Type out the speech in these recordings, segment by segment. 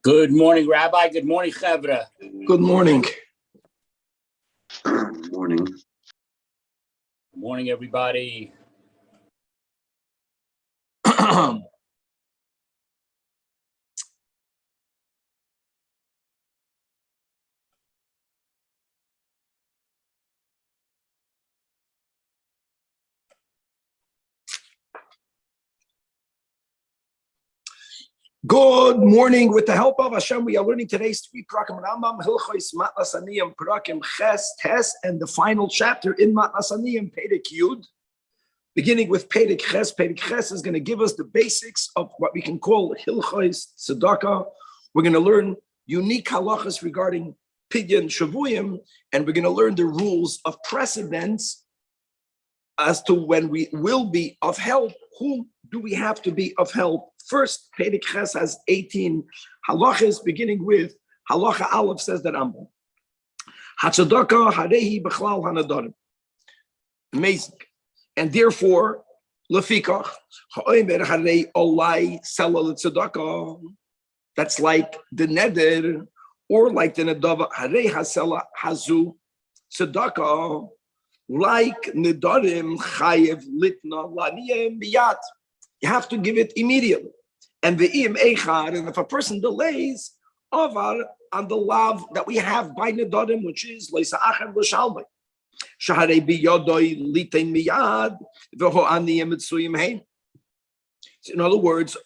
Good morning, Rabbi. Good morning, Chevra. Good morning. Good morning. Good morning, everybody. Good morning. With the help of Hashem, we are learning today's 3 Prakim Rambam, Hilchos Matnas Aniyim, Prakim Ches, Tes, and the final chapter in Matnas Aniyim, Perek Yud. Beginning with Perek Ches. Perek Ches is going to give us the basics of what we can call Hilchos Tzedakah. We're going to learn unique halachas regarding Pidyon Shavuyim, and we're going to learn the rules of precedence as to when we will be of help. Who do we have to be of help? First, Perek Ches has 18 halachas, beginning with halacha Aleph, says that Rambam. Hatzedakah harehi b'chlal hanadarim. Amazing. And therefore, lefikach ha'omer harei olai sela l'tzedakah. That's like the neder, or like the nedava harei hasela hazu tzedakah. Like nedarim chayev litna laniyem biyat. You have to give it immediately. And the im echad, and if a person delays, avar on the lav that we have by nedarim, which is leisa achar l'shalmei. Shaharei biyodoi litein miyad v'ho aniyem etzuyim hein. In other words,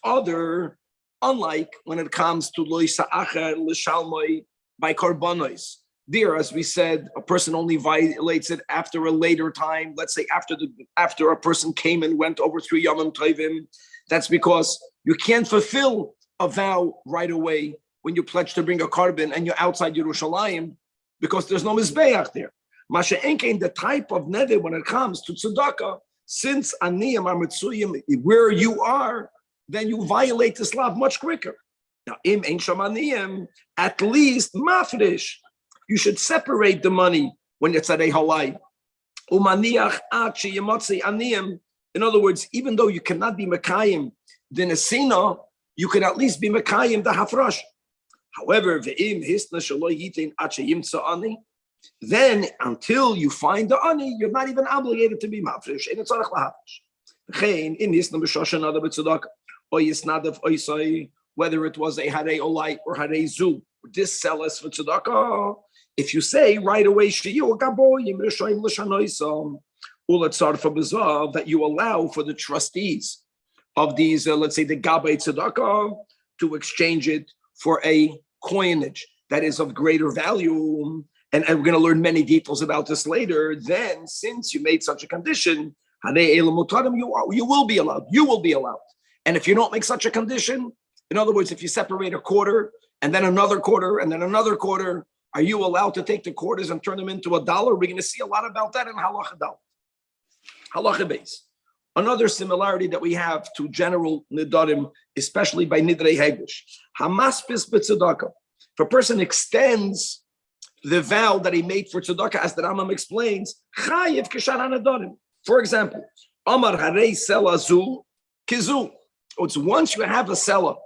unlike when it comes to leisa achar l'shalmei by korbanos. There, as we said, a person only violates it after a later time. Let's say after a person came and went over 3 Yomim Tovim. That's because you can't fulfill a vow right away when you pledge to bring a carbon and you're outside Yerushalayim because there's no mizbeach there. Masha Enkein, the type of neder when it comes to tzedakah, since aniyam are mitzuyim, where you are, then you violate this law much quicker. Now, im ein sham aniyam, at least mafresh. You should separate the money when it's at a halai. In other words, even though you cannot be mekayim the nesina, you can at least be mekayim the hafrash. However, then until you find the ani, you're not even obligated to be mafresh. Whether it was a harei olai or harei zu, this sells for tzedakah. If you say right away that you allow for the trustees of these, let's say the gabay tzedakah, to exchange it for a coinage that is of greater value, and we're going to learn many details about this later, then since you made such a condition, you will be allowed. You will be allowed. And if you don't make such a condition, in other words, if you separate a quarter and then another quarter and then another quarter, are you allowed to take the quarters and turn them into $1? We're going to see a lot about that in halacha dal. Halacha base. Another similarity that we have to general nidarim, especially by nidrei hegdish. Hamaspis b'tzedakah. If a person extends the vow that he made for tzedakah, as the Rambam explains, chayiv k'shar hanidarim. For example, Amar harei sela zu kizu. It's once you have a seller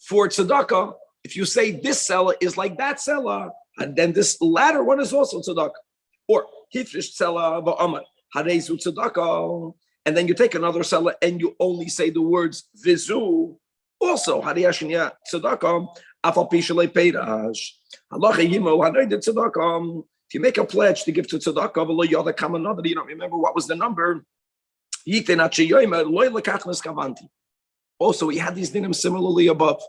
for tzedakah, if you say this seller is like that seller, and then this latter one is also tzedakah. Or hifrish seller v'amar harei zu tzedakah, and then you take another seller and you only say the words vizu. Also harei ashniya tzedakah afal pi shelei peirash halacha yimo harei de tzedakah. If you make a pledge to give to tzedakah, v'lo yoda kamanada, you don't remember what was the number. Yiten achi yomer loy lekach neskavanti. Also, we had these dinim similarly above.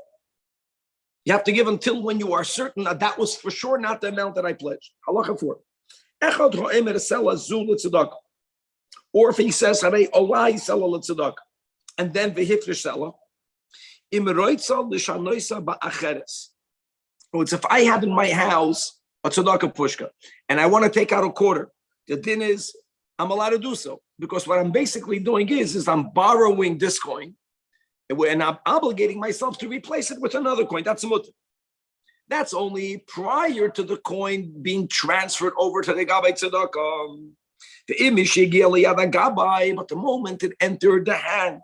You have to give until when you are certain that was for sure not the amount that I pledged. Halacha 4. Or if he says, and then v'hifrish sela. It's if I have in my house a tzedakah pushka and I want to take out a quarter. The din is I'm allowed to do so. Because what I'm basically doing is I'm borrowing this coin and I'm obligating myself to replace it with another coin. That's a mutter. That's only prior to the coin being transferred over to the Gabbai Tzedakah. The image Gabbai, but the moment it entered the hand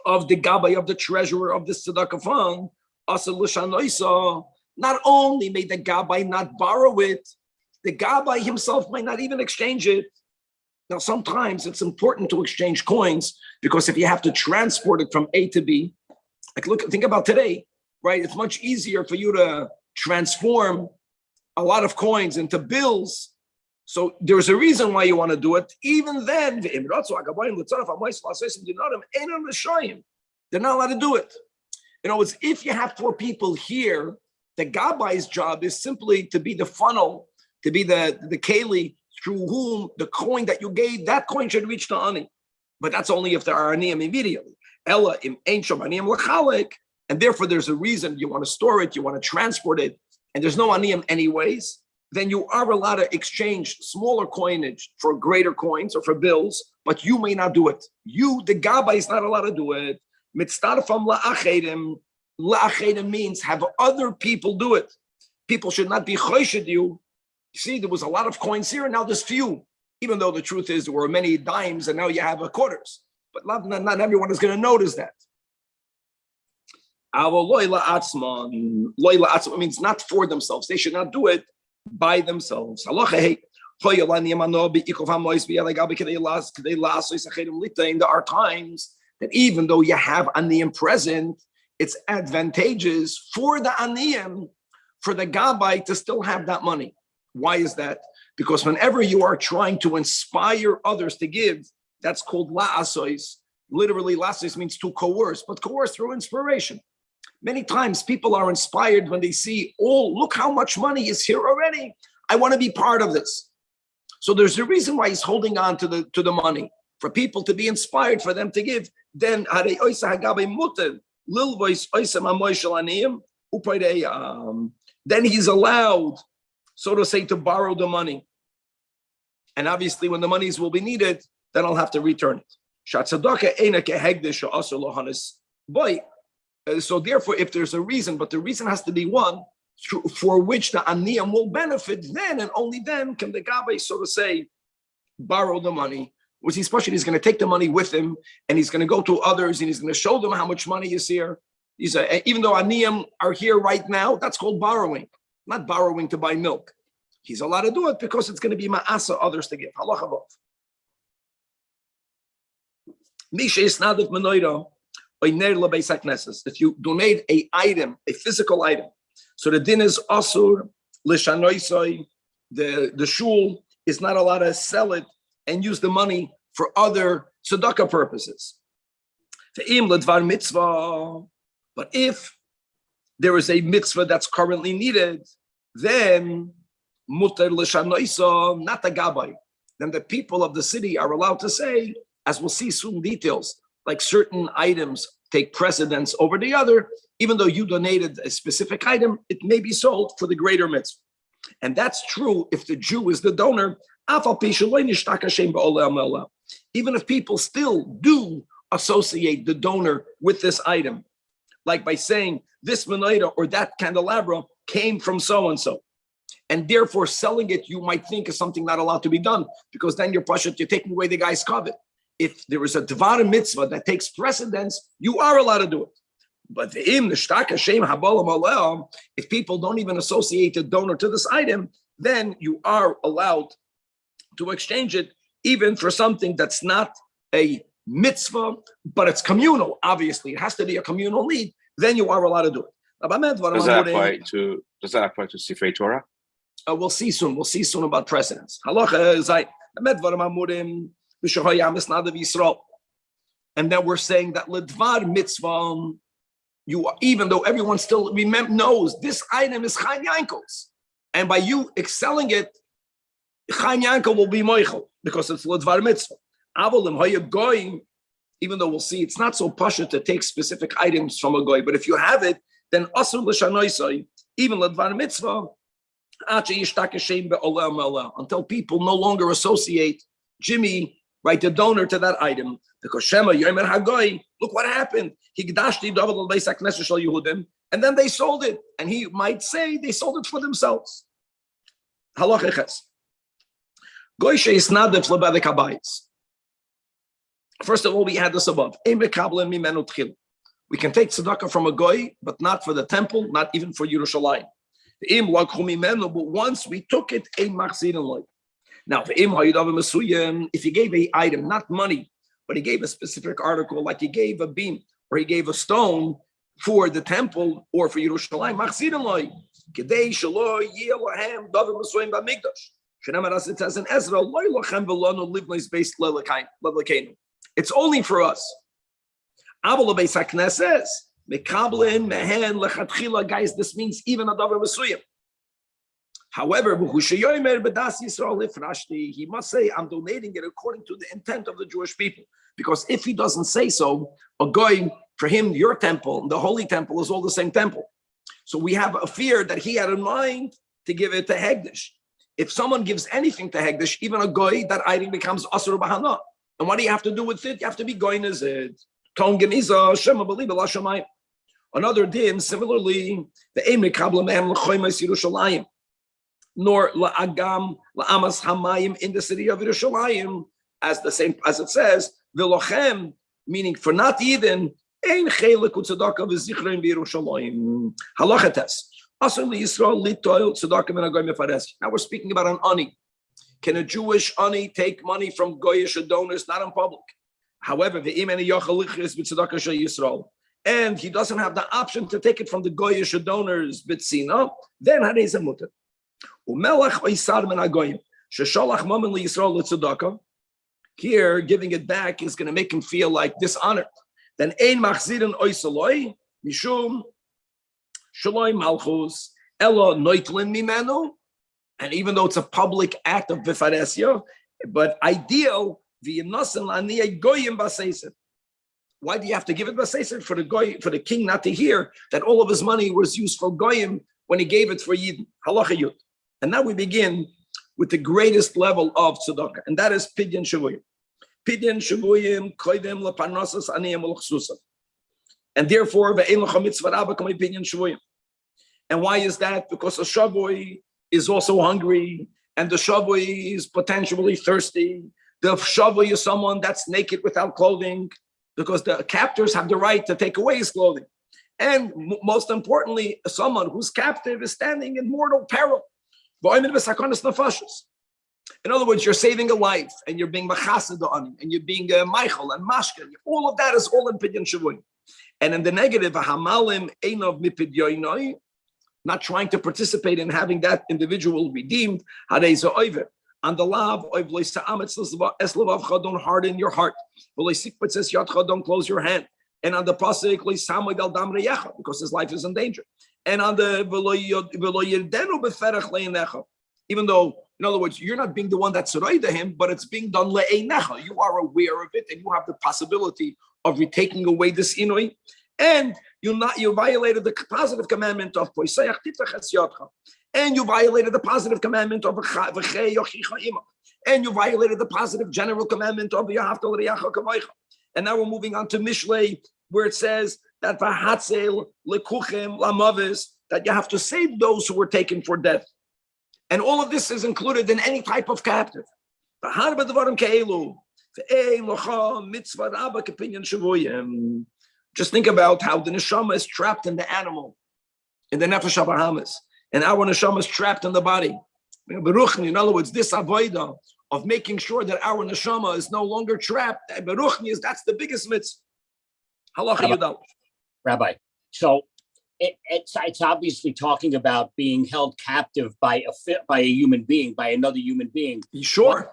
of the Gabbai, of the treasurer of the Tzedakah fund, not only may the Gabbai not borrow it, the Gabbai himself might not even exchange it. Now, sometimes it's important to exchange coins because if you have to transport it from A to B, like think about today, right? It's much easier for you to transform a lot of coins into bills. So there's a reason why you want to do it. Even then, they're not allowed to do it. It's if you have 4 people here, the Gabbai's job is simply to be the funnel, to be the keli through whom the coin that you gave, that coin should reach the ani. But that's only if there are aniyim immediately. Ella im ein shom aniyim l'chalek, and therefore there's a reason you want to store it, you want to transport it, and there's no aniyim anyways, then you are allowed to exchange smaller coinage for greater coins or for bills, but you may not do it. You, the Gabbai, is not allowed to do it. Mitztarfam la'achedim. La'achedim means have other people do it. People should not be choshid you. See, there was a lot of coins here, and now there's few. Even though the truth is there were many dimes, and now you have quarters. But not everyone is going to notice that. Loyla atzman means not for themselves. They should not do it by themselves. There are times that even though you have aniyim present, it's advantageous for the aniyim, for the Gabbai to still have that money. Why is that? Because whenever you are trying to inspire others to give, that's called la'asois. Literally, la'asois means to coerce, but coerce through inspiration. Many times people are inspired when they see, oh, look how much money is here already. I want to be part of this. So there's a reason why he's holding on to the money, for people to be inspired, for them to give. Then then he's allowed, so to say, to borrow the money. And obviously, when the monies will be needed, then I'll have to return it. So therefore, if there's a reason, but the reason has to be one for which the aniyam will benefit, then and only then can the Gabbai, so to say, borrow the money. Which he's going to take the money with him, and he's going to go to others, and he's going to show them how much money is here. Even though aniyam are here right now, that's called borrowing. Not borrowing to buy milk. He's allowed to do it because it's going to be ma'asa others to give. Halacha vov. If you donate a item, a physical item, so the din is asur l'shanoisoi. The shul is not allowed to sell it and use the money for other tzedakah purposes. But if there is a mitzvah that's currently needed, then mutar l'shanoisa, not the Gabbai. Then the people of the city are allowed to say, as we'll see soon details, like certain items take precedence over the other, even though you donated a specific item, it may be sold for the greater mitzvah. And that's true if the Jew is the donor, even if people still do associate the donor with this item, like by saying this menorah or that candelabra came from so-and-so. And therefore selling it, you might think is something not allowed to be done, because then you're taking away the guy's covet. If there is a dvar mitzvah that takes precedence, you are allowed to do it. But if people don't even associate a donor to this item, then you are allowed to exchange it, even for something that's not a mitzvah, but it's communal. Obviously, it has to be a communal need. Then you are allowed to do it. Does that apply to Sifrei Torah? We'll see soon. We'll see soon about precedence. Halacha is and then we're saying that ledvar mitzvah, even though everyone still knows this item is Chaim Yankel's, and by you excelling it, Chaim Yankel will be moichel because it's ledvar mitzvah. Avolim hoya goyim, even though we'll see it's not so pasha to take specific items from a goy, but if you have it, then asur l'shanoisai, even ledvar mitzvah, until people no longer associate Jimmy, right, the donor to that item, because Shema Yomer Hagoy, look what happened. And then they sold it. And he might say they sold it for themselves. Halachiches. Goyshe is not the flabada kabayis. First of all, we had this above. We can take tzedakah from a goy, but not for the temple, not even for Yerushalayim. But once we took it, now, if he gave an item, not money, but he gave a specific article, like he gave a beam or he gave a stone for the temple or for Yerushalayim, as it says in Ezra, it's only for us. Guys, this means even a davar mesuyim. However, he must say, I'm donating it according to the intent of the Jewish people. Because if he doesn't say so, going for him, your temple, the holy temple is all the same temple. So we have a fear that he had in mind to give it to Hegdish. If someone gives anything to Hegdish, even a goy, that item becomes Asur Bahana. And what do you have to do with it? You have to be going as it. Another din, similarly, the Eimik Kablamehem L'choimes Yerushalayim. Nor la'agam la'amas hamayim in the city of Yerushalayim, as the same as it says, v'lochem, meaning for not Eden, ein chelik u'tzedakah v'zichrein v'Yerushalayim. Halachates. Asur Yisrael litoil tzedakah v'nagoy mefares. Now we're speaking about an ani. Can a Jewish ani take money from goyish donors? Not in public. However, v'im eni yochel lichris b'tzedakah shel Yisrael, and he doesn't have the option to take it from the goyish donors b'tzina, then harei mutar. Here, giving it back is going to make him feel like dishonored. Then ein machzirin oisaloi mishum shaloi malchus elo noitlin mimenu. And even though it's a public act of vifaresya, but ideal v'yinasin la'niyei goyim b'seisir. Why do you have to give it b'seisir for the goy, for the king not to hear that all of his money was used for goyim when he gave it for Yidden? Halacha Yud. And now we begin with the greatest level of tzedakah, and that is pidyon shavuyim. Pidyon shavuyim koidem leparnasas aniyim ulchsusa. And therefore, ve'en lecha mitzvah rabba kamei pidyon shavuyim. And why is that? Because a shavui is also hungry, and the shavui is potentially thirsty. The shavui is someone that's naked without clothing, because the captors have the right to take away his clothing. And most importantly, someone who's captive is standing in mortal peril. In other words, you're saving a life, and you're being machased on, and you're being Michael and Mashka. All of that is all in pidyon shavuyim. And in the negative, hamalim einov mipidyoinoi, not trying to participate in having that individual redeemed. Harei zo oiver. And the lav oiv lo sa'ametz eslavavcha, don't harden your heart. V'lo sikpatzes yadcha, don't close your hand. And on the pasuk lo samoid al dam reyecha, because his life is in danger. And on the even though, in other words, you're not being the one that's to him, but it's being done le'einecha. You are aware of it, and you have the possibility of taking away this inui. And you violated the positive commandment of poisayach tiftach es yadcha. And you violated the positive commandment of v'chei yochicha ima. And you violated the positive general commandment of yahavta l'reyacha kavaycha. And now we're moving on to Mishlei, where it says that v'hatzel lekuchem lamavis, that you have to save those who were taken for death. And all of this is included in any type of captive. Just think about how the neshama is trapped in the animal, in the nefesh habahamis, and our neshama is trapped in the body. In other words, this avodah of making sure that our neshama is no longer trapped, that's the biggest mitzvah. Halacha Yudal. Rabbi, so it's obviously talking about being held captive by a human being, by another human being. Sure.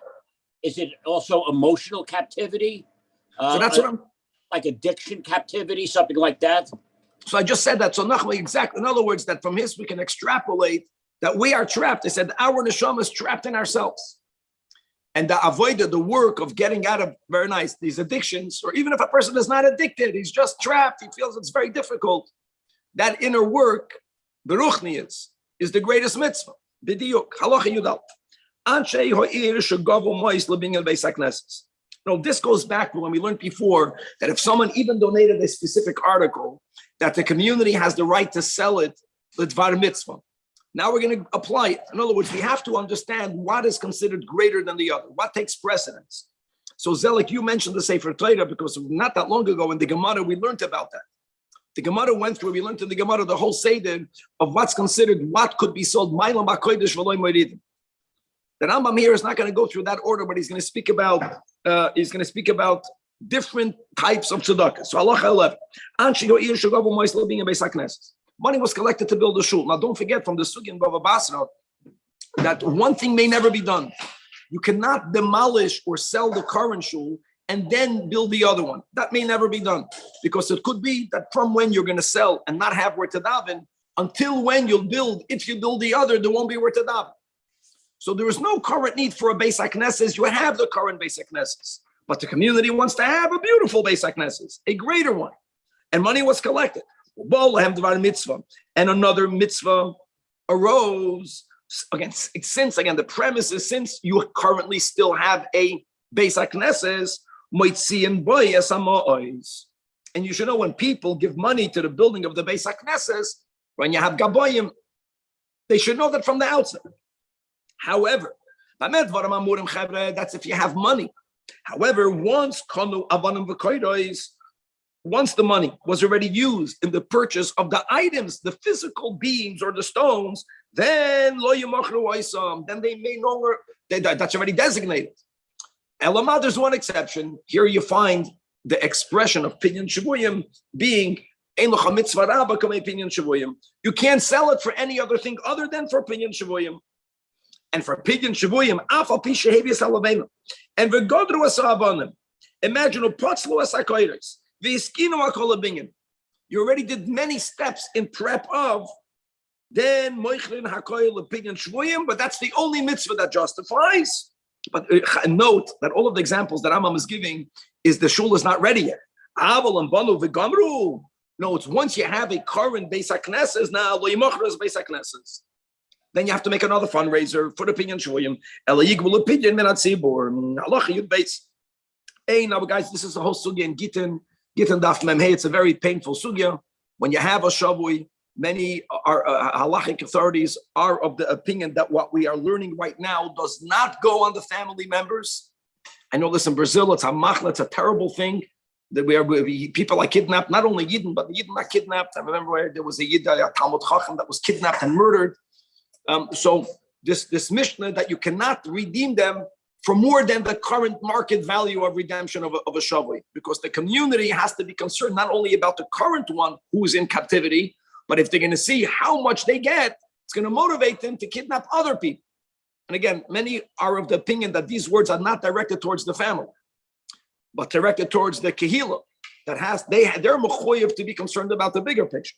Is it also emotional captivity? So that's what I'm... Like addiction captivity, something like that? So I just said that. So Nachman, exactly. In other words, that from his we can extrapolate that we are trapped. I said our neshama is trapped in ourselves. And the avodah, the work of getting out of, very nice, these addictions, or even if a person is not addicted, he's just trapped, he feels it's very difficult. That inner work, beruchnius, is the greatest mitzvah. B'diuk, halacha yudal. No, this goes back to when we learned before that if someone even donated a specific article, that the community has the right to sell it, the dvar mitzvah. Now we're going to apply it. In other words, we have to understand what is considered greater than the other, what takes precedence. So Zelik, you mentioned the Sefer Torah because not that long ago in the Gemara we learned about that. The Gemara went through, we learned in the Gemara the whole Seder of what's considered what could be sold. The Rambam here is not going to go through that order, but he's going to speak about different types of tzedakah. So Allah 11. Money was collected to build a shul. Now don't forget from the Sugi and Bava Basra that one thing may never be done. You cannot demolish or sell the current shul and then build the other one. That may never be done because it could be that from when you're going to sell and not have where to daven until when you'll build, if you build the other, there won't be where to daven. So there is no current need for a Beis HaKnesses. You have the current Beis HaKnesses. But the community wants to have a beautiful Beis HaKnesses, a greater one. And money was collected. And another mitzvah arose. Again, the premise is since you currently still have a Beis HaKnesses, and you should know when people give money to the building of the Beis HaKnesses, when you have Gaboyim, they should know that from the outset. However, that's if you have money. However, once the money was already used in the purchase of the items, the physical beams or the stones, then they may no longer, that's already designated. Elamah, there's one exception. Here you find the expression of Pinyan Shavuyim being you can't sell it for any other thing other than for Pinyan Shavuyim. And for Pinyan Shavuyim, and v'godru asabanim. Imagine upatzlu asakoiris. V'искinu akolabinyan. You already did many steps in prep of. Then moichlin hakoil Pinyan Shavuyim, but that's the only mitzvah that justifies. But note that all of the examples that Rambam is giving is the shul is not ready yet. Aval and banu v'gamru. No, it's once you have a current Beis HaKnesses now lo yimochru Beis HaKnesses. Then you have to make another fundraiser for the Pinyan Shavuyim. Elayigvul opinion minat zibur. Halacha yud beis. Hey, now guys, this is the whole sugya in Gittin Daf Mem Hey. It's a very painful sugya. When you have a shavui, many halachic authorities are of the opinion that what we are learning right now does not go on the family members. I know this in Brazil. It's a machla. It's a terrible thing that people are kidnapped. Not only Yidden, but the Yidden are kidnapped. I remember where there was a Yid, a Talmud Chacham, that was kidnapped and murdered. So this Mishnah that you cannot redeem them for more than the current market value of redemption of a shavui, because the community has to be concerned not only about the current one who is in captivity, but if they're going to see how much they get, it's going to motivate them to kidnap other people. And again, many are of the opinion that these words are not directed towards the family, but directed towards the kehillah that they're mechoyev to be concerned about the bigger picture.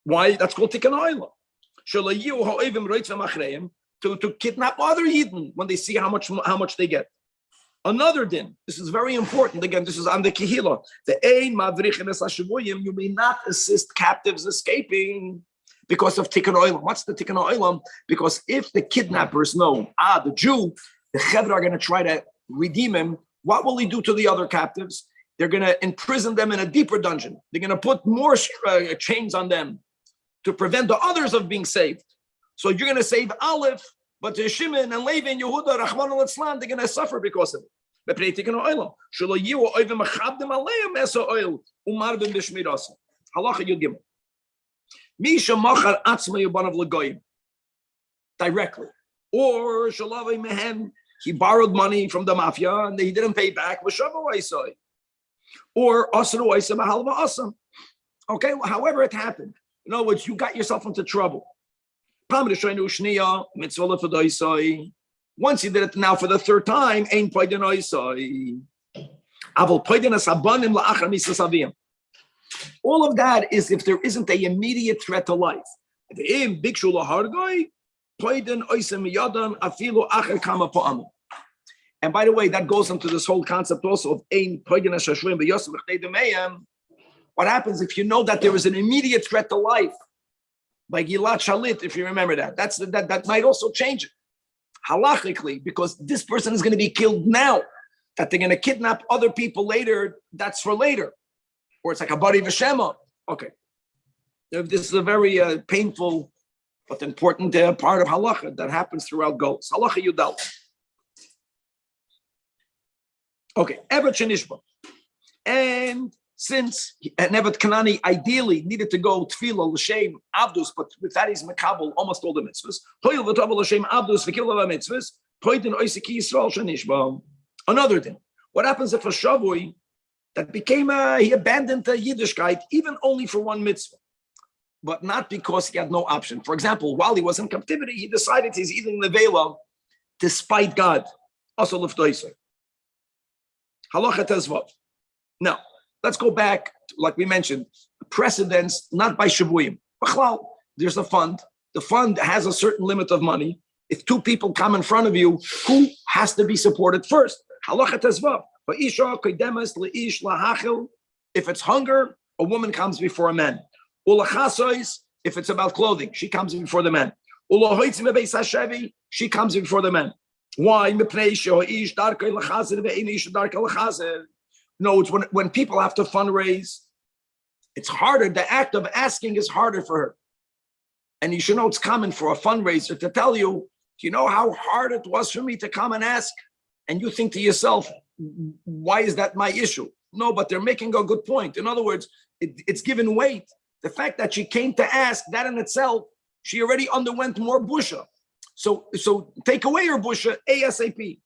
Why? That's called tikkun oila. To kidnap other Yidden when they see how much they get. Another din. This is very important. Again, this is on the kehillah. You may not assist captives escaping because of tikkun oila. What's the tikkun oila? Because if the kidnappers know, the Jew, the chevra are going to try to redeem him. What will he do to the other captives? They're going to imprison them in a deeper dungeon. They're going to put more chains on them to prevent the others of being saved. So you're going to save Aleph, but Shimon and Levi and Yehuda, Rahman al-Islam, they're going to suffer because of it. Halacha Yud Gimel. Misha machar atzma yubanav l'goyim. Directly. Or Shalavai Mehem, he borrowed money from the mafia and he didn't pay back. Or Asru Aisa Mahalva Asam. Okay, however it happened. In other words, you got yourself into trouble. Once you did it now for the third time, all of that is if there isn't an immediate threat to life. And by the way, that goes into this whole concept also of what happens if you know that there is an immediate threat to life by Gilat Shalit, if you remember that. That might also change it. Halachically, because this person is going to be killed now, that they're going to kidnap other people later, that's for later. Or it's like a bari v'shema. Okay. This is a very painful but important part of halacha that happens throughout Golos. Halacha Yudal. Okay, Evet Shenishba. And since Evet Kanani ideally needed to go tefillah l'shem avdus, but with that he's makabel almost all the mitzvahs. Hoil v'tavol l'shem avdus v'killah mitzvahs. Poitin oisiki Yisrael Shenishba. Another thing. What happens if a shavui that became he abandoned the Yiddishkeit even only for one mitzvah, but not because he had no option. For example, while he was in captivity, he decided he's eating the vela despite God. Also l'ftoiser. Halacha tezvav. Now, let's go back, like we mentioned, precedents, not by Shavuyim. There's a fund. The fund has a certain limit of money. If two people come in front of you, who has to be supported first? Halacha tezvav. If it's hunger, a woman comes before a man. If it's about clothing, she comes before the man. She comes before the man. Why? No, it's when people have to fundraise, it's harder. The act of asking is harder for her. And you should know it's common for a fundraiser to tell you, do you know how hard it was for me to come and ask? And you think to yourself, why is that my issue? No, but they're making a good point. In other words, it's given weight. The fact that she came to ask, that in itself, she already underwent more busha. So take away her busha ASAP.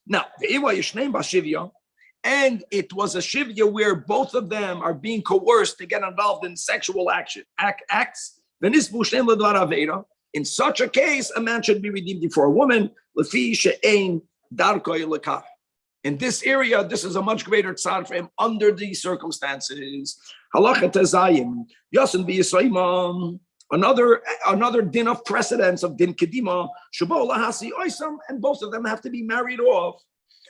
Now, and it was a shivya where both of them are being coerced to get involved in sexual acts. In such a case, a man should be redeemed before a woman. In this area, this is a much greater tzad for him under these circumstances. Halacha tezayim, yasin b'yisraimam. Another din of precedence of din kedima, shabo lahasi oisam, and both of them have to be married off.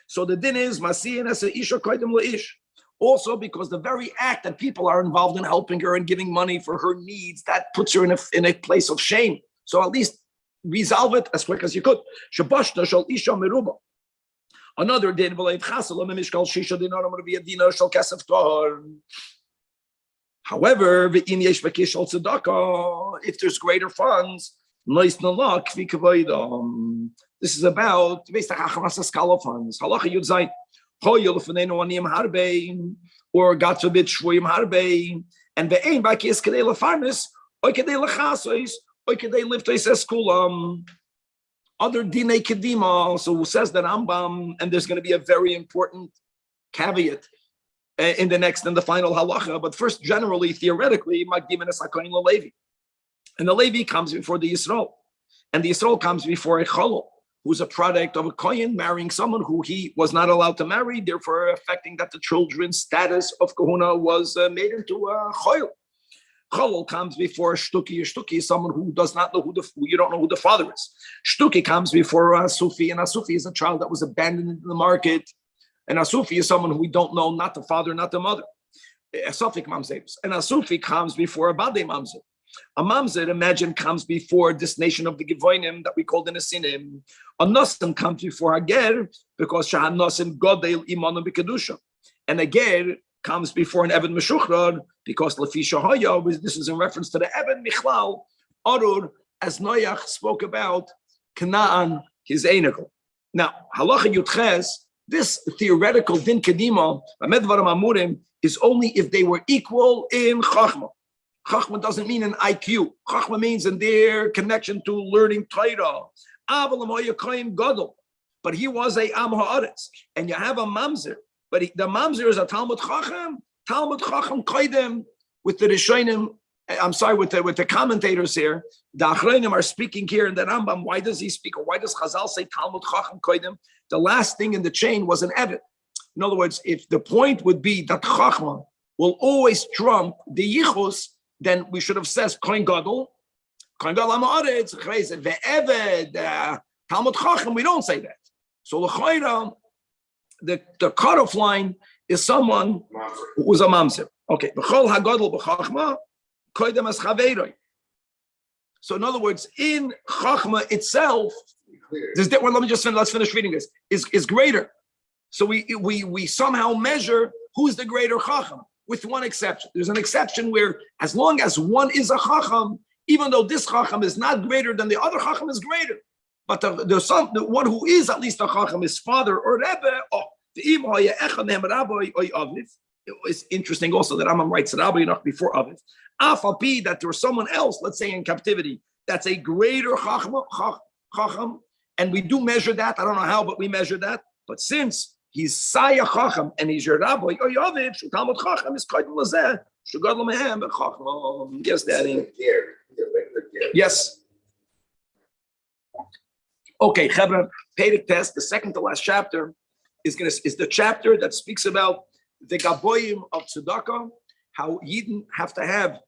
So the din is masiyin as isha koydem leish. Also, because the very act that people are involved in helping her and giving money for her needs, that puts her in a place of shame. So at least resolve it as quick as you could. Shabashta shal isha meruba. Another din v'leiv chasel mishkal shisha dinarim v'yad dinar shal kesef tahor. However, if there's greater funds, this is about skala funds. Or God forbid shvoyim harbe, and the aim back is kedei lefarnes, or kedei lechasois, or kedei liftois eskulam. Other dinei kedima, so says the Rambam, and there's going to be a very important caveat in the final halacha. But first, generally, theoretically, Magdim and Esakoin Levi. And the Levi comes before the Yisrael. And the Yisrael comes before a Cholol, who's a product of a Kohen marrying someone who he was not allowed to marry, therefore affecting that the children's status of Kahuna was made into a Choyl. Cholol comes before a Shtuki. A Shtuki is someone who does not know you don't know who the father is. Shtuki comes before a Sufi, and a Sufi is a child that was abandoned in the market. And a Sufi is someone who we don't know, not the father, not the mother. A Sufik mamzer. And a Sufi comes before a Bade mamzer. A mamzer, imagine, comes before this nation of the Givoinim that we call the Nesinim. A Nosim comes before a Ger because Shahan Nosim Godel Imanum B'Kedusha. And a Ger comes before an Eben Meshuchrar because Lefi Shahaya, this is in reference to the Eben Michlal, Arur, as Noach spoke about Canaan, his Einigal. Now, Halacha Yutches, this theoretical din kedima, is only if they were equal in chachma. Chachma doesn't mean an IQ. Chachma means in their connection to learning Torah. But he was a Am Haaretz, and you have a mamzer. But the mamzer is a Talmud Chacham. Talmud Chacham koydem with the Rishonim. I'm sorry, with the commentators here. The Achronim are speaking here in the Rambam. Why does he speak, or why does Chazal say Talmud Chacham koydem? The last thing in the chain was an Evet. In other words, if the point would be that Chachma will always trump the Yichus, then we should have said Kohen Gadol, Kohen Gadol Ha'aretz, Ve'eved, Talmud Chacham. We don't say that. So the cutoff line is someone who was a mamzer. Okay, B'chol HaGadol B'Chachma, koidem as chaveiroi. So in other words, in Chachma itself, well, let's finish reading this, is greater. So we somehow measure who's the greater Chacham, with one exception. There's an exception where as long as one is a Chacham, even though this Chacham is not greater than the other Chacham is greater. But the one who is at least a Chacham, his father or Rebbe, it's interesting also that Rambam writes Rabbi enough before Aviv. Afapi, that there's someone else, let's say in captivity, that's a greater Chacham, and we do measure that. I don't know how, but we measure that. But since he's Saya Chacham and he's your Rabbi, Aviv, Talmud Chacham is Kaidem Lazeh, Shugad Lamehem, Chacham. Yes, Daddy. Yes. Okay, Chevron, Perek Test, the second to last chapter is the chapter that speaks about the Gaboyim of Tzedakah, how Yidden have to have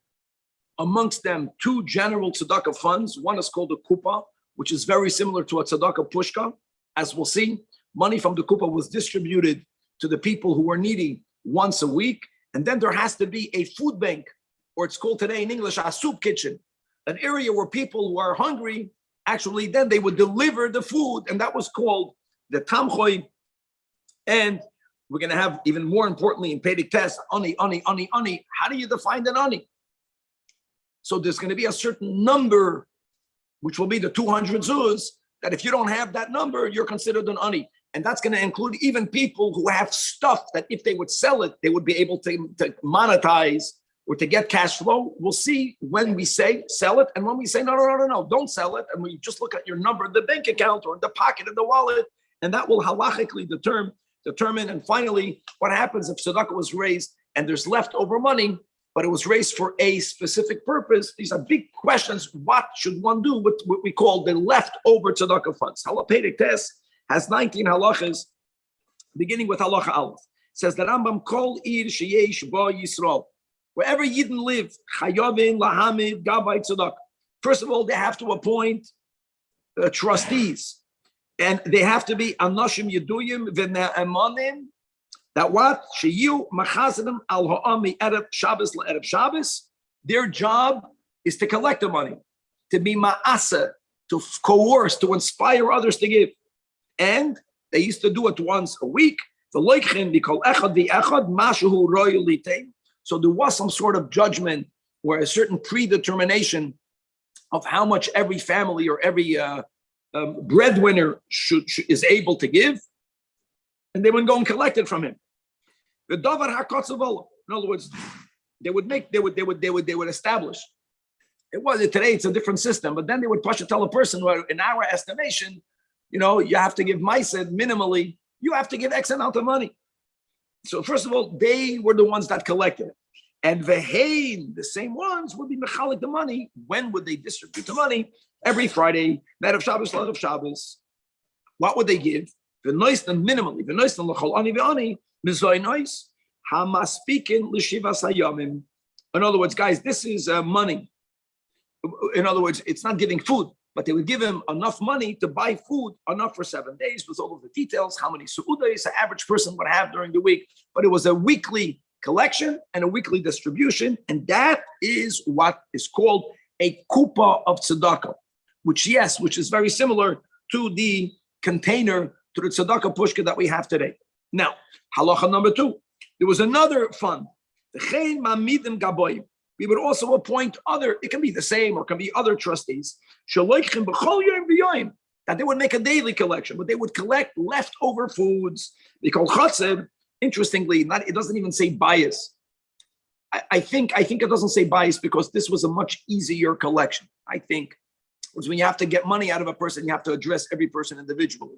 amongst them two general tzedakah funds. One is called the Kupa, which is very similar to a tzedakah pushka. As we'll see, money from the Kupa was distributed to the people who were needy once a week. And then there has to be a food bank, or it's called today in English, a soup kitchen, an area where people who are hungry, actually then they would deliver the food. And that was called the Tamchoy. And we're going to have, even more importantly, in Perek Test, ani. How do you define an ani? So there's going to be a certain number, which will be the 200 zuz, that if you don't have that number, you're considered an ani. And that's going to include even people who have stuff that if they would sell it, they would be able to monetize or to get cash flow. We'll see when we say sell it and when we say, no, don't sell it. And we just look at your number in the bank account or in the pocket of the wallet, and that will halachically determine. And finally, what happens if tzedakah was raised and there's leftover money, but it was raised for a specific purpose? These are big questions. What should one do with what we call the leftover tzedakah funds? Perek Test has 19 halachas, beginning with halacha aleph. Says the Rambam, Kol ir sheyesh bo Yisrael. Wherever Yidden live, chayavin lahamid gabay tzedakah. First of all, they have to appoint trustees. And they have to be anoshim yeduyim v'ne'emanim. That what? Sheyu machazedim al ha'ami erev Shabbos le'erev Shabbos. Their job is to collect the money, to be ma'asa, to coerce, to inspire others to give. And they used to do it once a week. So there was some sort of judgment or a certain predetermination of how much every family or every breadwinner is able to give, and they would go and collect it from him. The davar hakotzavala. In other words, they would establish. It was today. It's a different system, but then they would tell a person, well, in our estimation, you have to give ma'aseh minimally. You have to give X amount of money. So first of all, they were the ones that collected it. And vehein, the same ones, would be mechalik the money. When would they distribute the money? Every Friday, night of Shabbos, lot of Shabbos. What would they give? V'noistan minimally. V'noistan l'chol ani v'ani. Mizoy nois. Hamaspikin l'shivas hayamim. In other words, guys, this is money. In other words, it's not giving food, but they would give him enough money to buy food, enough for 7 days, with all of the details, how many su'udas an average person would have during the week. But it was a weekly collection and a weekly distribution, and that is what is called a kupa of tzedakah, which is very similar to the container, to the tzedakah pushka that we have today. Now, halacha number 2, there was another fund. We would also appoint other, it can be the same or it can be other trustees, that they would make a daily collection, but they would collect leftover foods. They call chatzir. Interestingly, it doesn't even say bias. I think it doesn't say bias because this was a much easier collection. I think because when you have to get money out of a person, you have to address every person individually.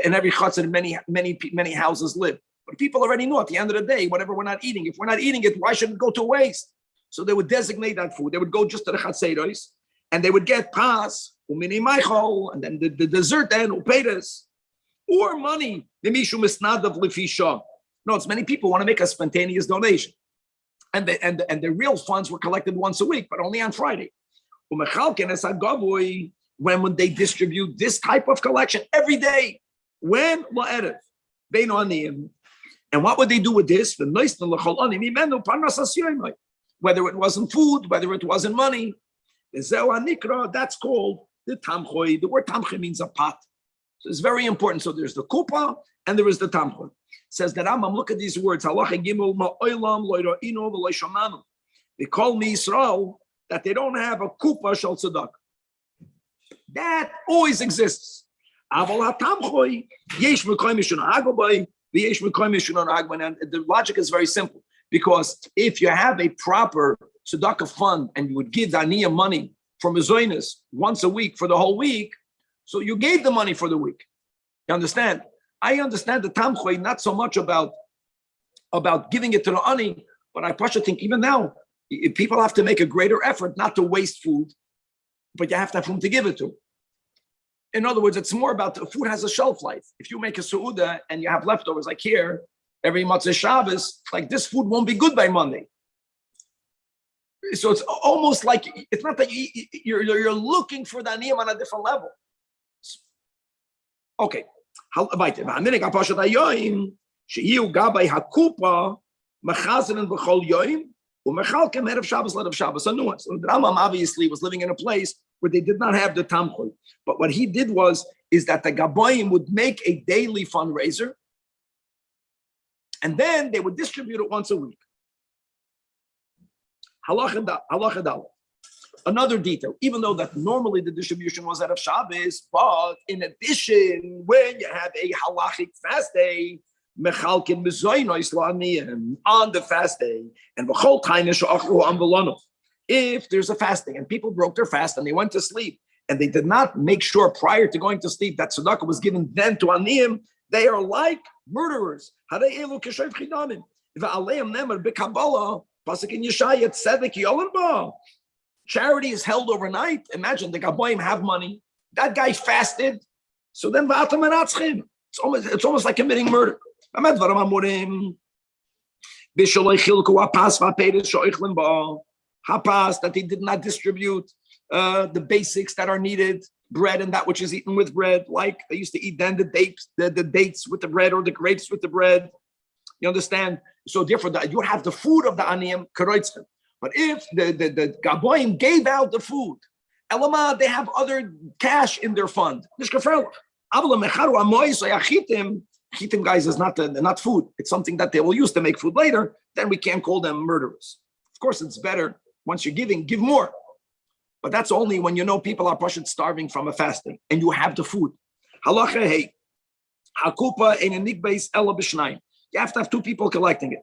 In every chutzner, many houses live. But people already know at the end of the day, whatever we're not eating, if we're not eating it, why should it go to waste? So they would designate that food. They would go just to the chatzeros, and they would get pas, umini maichol, and then the dessert then upedas, or money. The mishu misnadav lefisha. No, it's many people want to make a spontaneous donation. And the real funds were collected once a week, but only on Friday. When would they distribute this type of collection? Every day. When? And what would they do with this? whether it wasn't food, whether it wasn't money. That's called the tamchoi. The word tamchoi means a pot. So it's very important. So there's the kupa and there is the tamchoi. Says that Rambam, look at these words. Halacha gimel ma'olam lo'ira'inu v'lo shamanu. They call me Yisrael that they don't have a kupa shel tzedakah. That always exists. And the logic is very simple, because if you have a proper tzedakah fund and you would give the aniyah money for mezonos once a week for the whole week, so you gave the money for the week. You understand? I understand the tamchoy not so much about giving it to the ani, but I partially think even now people have to make a greater effort not to waste food, but you have to have whom to give it to. In other words, it's more about food has a shelf life. If you make a su'udah and you have leftovers, like here, every Motzei Shabbos, like this food won't be good by Monday. So it's almost like, it's not that you're looking for the aniyim on a different level. Okay. So nuance. So the Rambam obviously was living in a place where they did not have the tamchoy. But what he did is that the Gaboyim would make a daily fundraiser, and then they would distribute it once a week. Halacha dal. Another detail, even though that normally the distribution was out of Shabbos, but in addition, when you have a halachic fast day, mechalkin mezonos la'aniyim on the fast day, and v'chol taina she'achlu amvelano. If there's a fasting and people broke their fast and they went to sleep and they did not make sure prior to going to sleep that tzedakah was given then to aniyim, they are like murderers. Harei elu k'shoiv chidamin. V'aleim nemer b'kabbalah pasuk in Yeshaya tzedek yolim ba. Charity is held overnight. Imagine the Gaboim have money. That guy fasted. So then it's almost like committing murder. Hapas, that they did not distribute the basics that are needed, bread and that which is eaten with bread, like they used to eat then the dates with the bread or the grapes with the bread. You understand? So therefore, you have the food of the aniyim, karoitzchem. But if the Gaboim gave out the food, Elama, they have other cash in their fund. Chitim, guys, is not food. It's something that they will use to make food later. Then we can't call them murderers. Of course, it's better once you're giving, give more. But that's only when you know people are starving from a fasting and you have the food. Halacha hey, hakupa in a nikbeis ela b'shnayim. You have to have two people collecting it.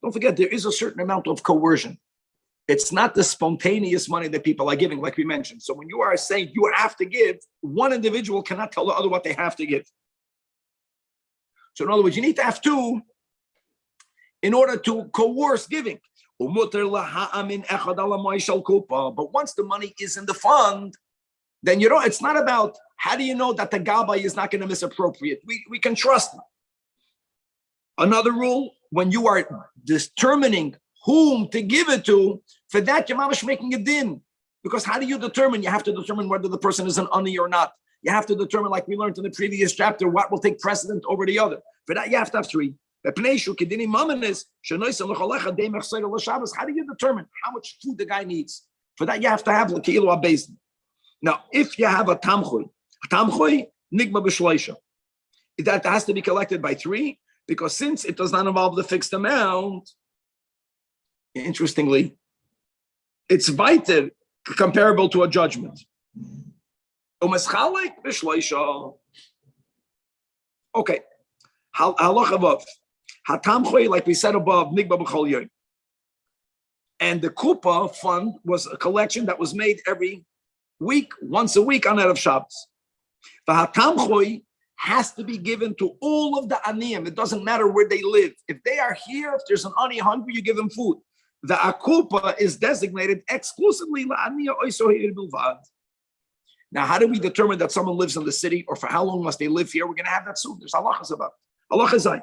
Don't forget, there is a certain amount of coercion. It's not the spontaneous money that people are giving, like we mentioned. So when you are saying you have to give, one individual cannot tell the other what they have to give. So in other words, you need to have two in order to coerce giving. But once the money is in the fund, then it's not about how do you know that the Gabbai is not going to misappropriate. We can trust him. Another rule, when you are determining whom to give it to, for that you're making a din. Because how do you determine? You have to determine whether the person is an ani or not. You have to determine, like we learned in the previous chapter, what will take precedent over the other. For that, you have to have three. How do you determine how much food the guy needs? For that, you have to have l'ki'ilu ha'bezdin. Now, if you have a tamchoy nigma b'shleisha, that has to be collected by three, because since it does not involve the fixed amount, interestingly, it's vital, comparable to a judgment. Okay. Halacha above. Hatamchoy, like we said above, nigba b'chol yoyim. And the kupa fund was a collection that was made every week, once a week on Erev Shabbos. The hatamchoy has to be given to all of the aniyim. It doesn't matter where they live. If they are here, if there's an ani hungry, you give them food. The akupa is designated exclusively la'aniyah oiso he'ir bilvad. Now, how do we determine that someone lives in the city, or for how long must they live here? We're going to have that soon. There's halachas about it. Halacha zayin.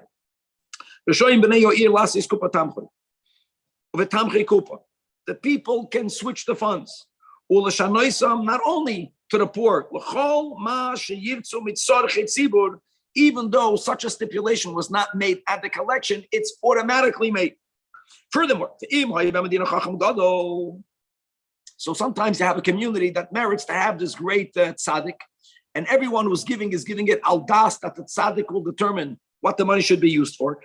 V'shoyim b'nei yo'ir lasis kupa tamchoy. V'tamchei kupa. The people can switch the funds. Not only to the poor, even though such a stipulation was not made at the collection, it's automatically made. Furthermore, so sometimes you have a community that merits to have this great tzaddik, and everyone who's giving is giving it al das, that the tzaddik will determine what the money should be used for.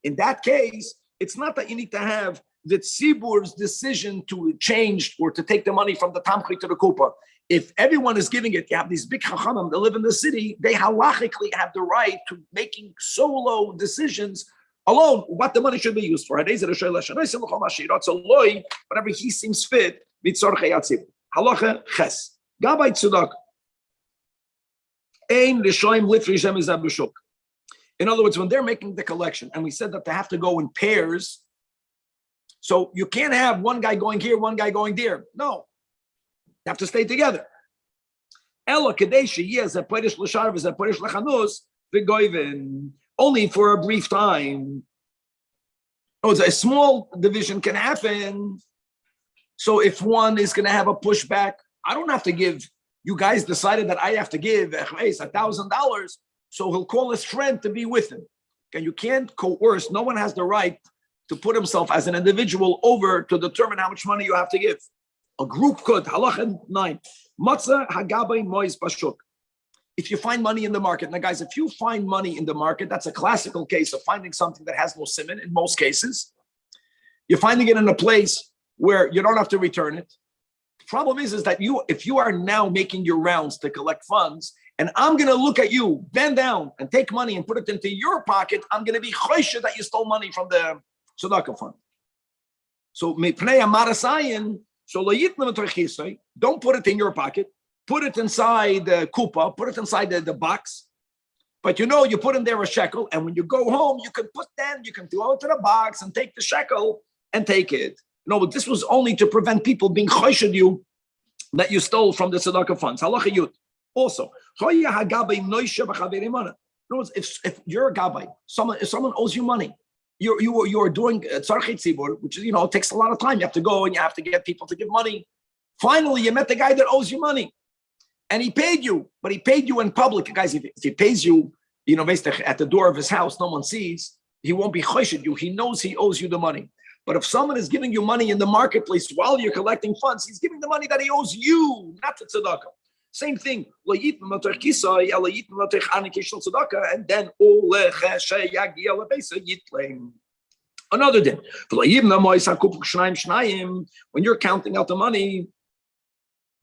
In that case, it's not that you need to have the tzibur's decision to change or to take the money from the tamchi to the kupa. If everyone is giving it, you have these big chachamim that live in the city, they halachically have the right to making solo decisions alone what the money should be used for. Whatever he seems fit, halacha ches. Gabay tzedakah. In other words, when they're making the collection, and we said that they have to go in pairs, so you can't have one guy going here, one guy going there. No, you have to stay together. Only for a brief time. Oh, a small division can happen. So if one is going to have a pushback, I don't have to give. You guys decided that I have to give $1,000, so he'll call his friend to be with him. Okay, you can't coerce. No one has the right to put himself as an individual over to determine how much money you have to give. A group could. Halacha 9. Matzah hagabay mois bashuk. If you find money in the market, now guys, if you find money in the market, that's a classical case of finding something that has no siman in most cases. You're finding it in a place where you don't have to return it. The problem is that if you are now making your rounds to collect funds, and I'm going to look at you, bend down and take money and put it into your pocket, I'm going to be choishe that you stole money from the tzedakah fund. So don't put it in your pocket. Put it inside the kupa, put it inside the box. But you put in there a shekel, and when you go home, you can throw it to the box and take the shekel and take it. No, but this was only to prevent people being choished you that you stole from the tzedakah funds. Halacha yud. Also, if you're a gabbai, if someone owes you money, you are doing tzarchei tzibur, which is, it takes a lot of time. You have to go and you have to get people to give money. Finally, you met the guy that owes you money, and he paid you, but he paid you in public. Guys, if he pays you, at the door of his house, no one sees, he won't be choished you. He knows he owes you the money. But if someone is giving you money in the marketplace while you're collecting funds, he's giving the money that he owes you, not the tzedakah. Same thing. And then another thing. When you're counting out the money,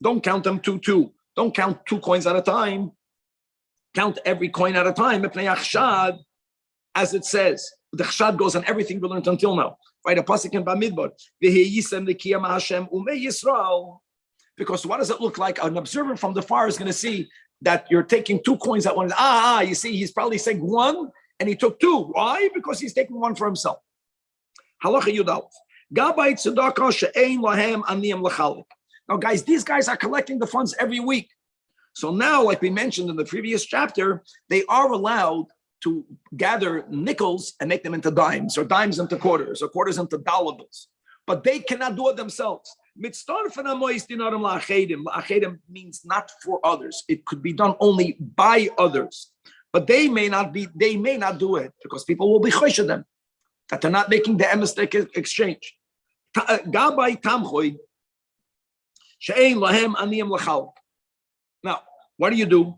don't count them two. Don't count 2 coins at a time. Count every coin at a time. As it says, the chshad goes on everything we learned until now. Right? A pasuk in Bamidbar. Because what does it look like? An observer from the far is going to see that you're taking 2 coins at one. You see, he's probably saying 1 and he took 2. Why? Because he's taking 1 for himself. Halacha Yudal. Now, guys, these guys are collecting the funds every week. So now, like we mentioned in the previous chapter, they are allowed to gather nickels and make them into dimes, or dimes into quarters, or quarters into dollar bills. But they cannot do it themselves. La'achedim means not for others. It could be done only by others. But they may not do it because people will be chosh them that they're not making the emes exchange. Gabay tamchoy she'ein lahem aniyim lachal. Now, what do?